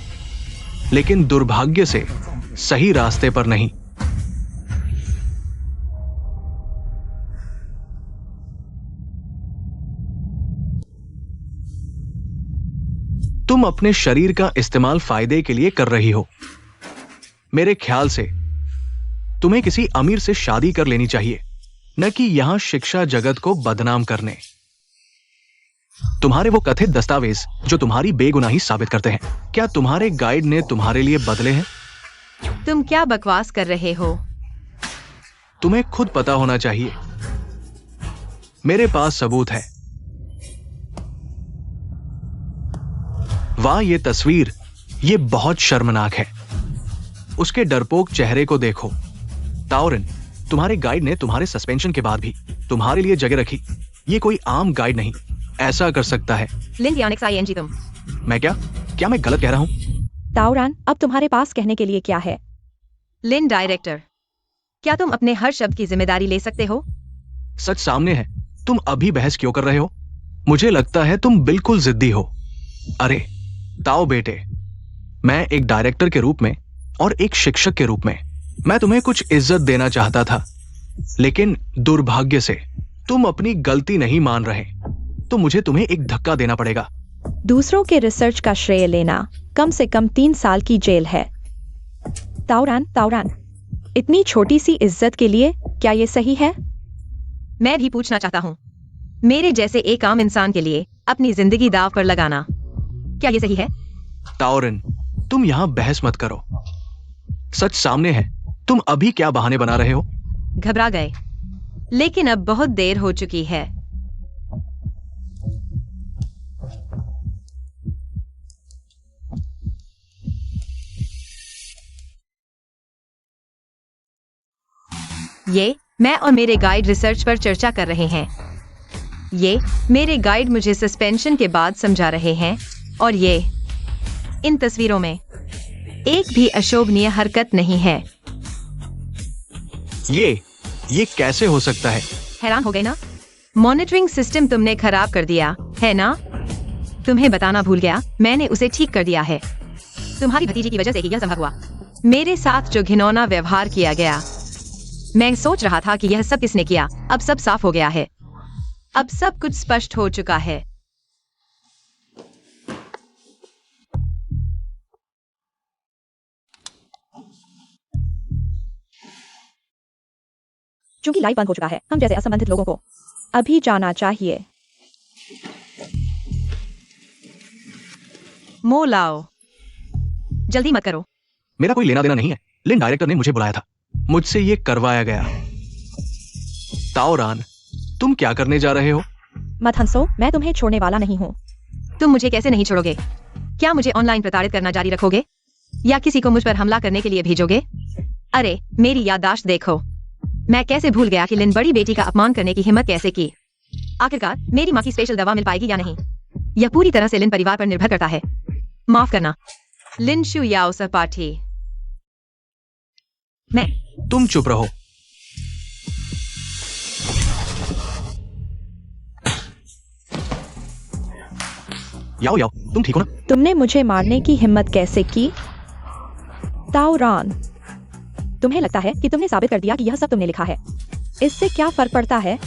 लेकिन दुर्भाग्य से सही रास्ते पर नहीं। तुम अपने शरीर का इस्तेमाल फायदे के लिए कर रही हो। मेरे ख्याल से तुम्हें किसी अमीर से शादी कर लेनी चाहिए, न कि यहां शिक्षा जगत को बदनाम करने। तुम्हारे वो कथित दस्तावेज जो तुम्हारी बेगुनाही साबित करते हैं, क्या तुम्हारे गाइड ने तुम्हारे लिए बदले हैं? तुम क्या बकवास कर रहे हो? तुम्हें खुद पता होना चाहिए। मेरे पास सबूत है। वाह, ये तस्वीर, ये बहुत शर्मनाक है। उसके डरपोक चेहरे को देखो। ताओरन, तुम्हारे गाइड ने तुम्हारे सस्पेंशन के बाद भी तुम्हारे लिए जगह रखी। ये कोई आम गाइड नहीं ऐसा कर सकता है। लिन यानिक्स आईएनजी तुम। मैं क्या मैं गलत कह रहा हूं? ताओरान, अब तुम्हारे पास कहने के लिए क्या है? लिन डायरेक्टर, क्या तुम अपने हर शब्द की जिम्मेदारी ले सकते हो? सच सामने है। तुम अभी बहस क्यों कर रहे हो? मुझे लगता है तुम बिल्कुल जिद्दी हो। अरे ताओ बेटे, मैं एक डायरेक्टर के रूप में और एक शिक्षक के रूप में मैं तुम्हें कुछ इज्जत देना चाहता था, लेकिन दुर्भाग्य से तुम अपनी गलती नहीं मान रहे, तो मुझे तुम्हें एक धक्का देना पड़ेगा। दूसरों के रिसर्च का श्रेय लेना कम से कम 3 साल की जेल है। ताओरान, इतनी छोटी सी इज्जत के लिए क्या ये सही है? मैं भी पूछना चाहता हूँ, मेरे जैसे एक आम इंसान के लिए अपनी जिंदगी दांव पर लगाना क्या ये सही है? ताओरिन, तुम यहां बहस मत करो। सच सामने है। तुम अभी क्या बहाने बना रहे हो? घबरा गए, लेकिन अब बहुत देर हो चुकी है। ये मैं और मेरे गाइड रिसर्च पर चर्चा कर रहे हैं। ये मेरे गाइड मुझे सस्पेंशन के बाद समझा रहे हैं, और ये इन तस्वीरों में एक भी अशोभनीय हरकत नहीं है। ये कैसे हो सकता है? हैरान हो गए ना? मॉनिटरिंग सिस्टम तुमने खराब कर दिया है ना? तुम्हें बताना भूल गया, मैंने उसे ठीक कर दिया है। तुम्हारी भतीजी की वजह से ही यह संभव हुआ। मेरे साथ जो घिनौना व्यवहार किया गया, मैं सोच रहा था कि यह सब किसने किया। अब सब साफ हो गया है। अब सब कुछ स्पष्ट हो चुका है। चूंकि लाइव बंद हो चुका है, हम जैसे असंबंधित लोगों को अभी जाना चाहिए। मो लाओ, जल्दी मत करो। मेरा कोई लेना देना नहीं है। लिन डायरेक्टर ने मुझे बुलाया था, मुझसे ये करवाया गया। ताओरान, तुम क्या करने जा रहे हो? मत हंसो, मैं तुम्हें छोड़ने वाला नहीं हूँ। तुम मुझे कैसे नहीं छोड़ोगे? क्या मुझे ऑनलाइन प्रताड़ित करना जारी रखोगे, या किसी को मुझ पर हमला करने के लिए भेजोगे? अरे मेरी याददाश्त देखो, मैं कैसे भूल गया कि लिन बड़ी बेटी का अपमान करने की हिम्मत कैसे की। आखिरकार मेरी माँ की स्पेशल दवा मिल पाएगी या नहीं, यह पूरी तरह से लिन परिवार पर निर्भर करता है। माफ करना, लिन शु याओ सपाठी। मैं तुम चुप रहो। याओ याओ, तुम ठीक हो ना? तुमने मुझे मारने की हिम्मत कैसे की? ताओरान, तुम्हें लगता है कि तुमने साबित कर दिया कि यह सब तुमने लिखा है। इससे क्या फर्क पड़ता है?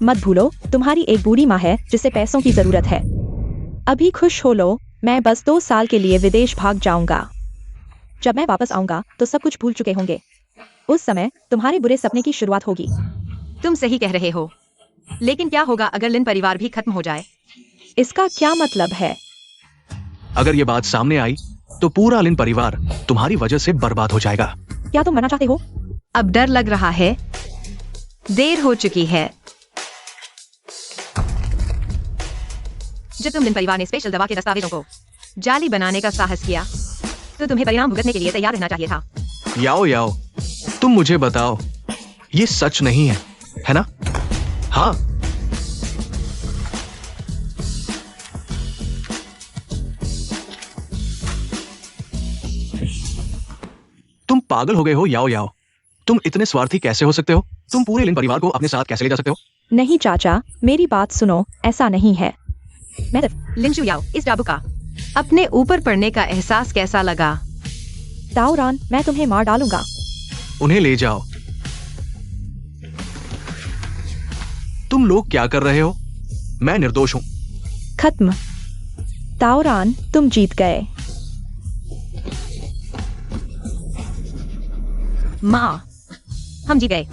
मत भूलो, तुम्हारी एक बूढ़ी माँ है जिसे पैसों की जरूरत है। अभी खुश हो लो, मैं बस 2 साल के लिए विदेश भाग जाऊंगा। जब मैं वापस आऊंगा तो सब कुछ भूल चुके होंगे। उस समय तुम्हारे बुरे सपने की शुरुआत होगी। तुम सही कह रहे हो, लेकिन क्या होगा अगर लिन परिवार भी खत्म हो जाए? इसका क्या मतलब है? अगर ये बात सामने आई तो पूरा लिन परिवार तुम्हारी वजह से बर्बाद हो जाएगा। क्या तुम मरना चाहते हो? अब डर लग रहा है, देर हो चुकी है। जब तुम लिन परिवार ने स्पेशल दवा के दस्तावेजों को जाली बनाने का साहस किया, तो तुम्हें परिणाम भुगतने के लिए तैयार रहना चाहिए था। याओ याओ, तुम मुझे बताओ, ये सच नहीं है ना? हाँ। तुम पागल हो गए हो याओ याओ। तुम इतने स्वार्थी कैसे हो सकते हो? तुम पूरे लिन परिवार को अपने साथ कैसे ले जा सकते हो? नहीं चाचा, मेरी बात सुनो, ऐसा नहीं है। मैं लिन शु याओ, इस टाबू का अपने ऊपर पड़ने का एहसास कैसा लगा? ताओरान, मैं तुम्हें मार डालूंगा। उन्हें ले जाओ। तुम लोग क्या कर रहे हो? मैं निर्दोष हूं। खत्म। ताओरान, तुम जीत गए। माँ, हम जीत गए।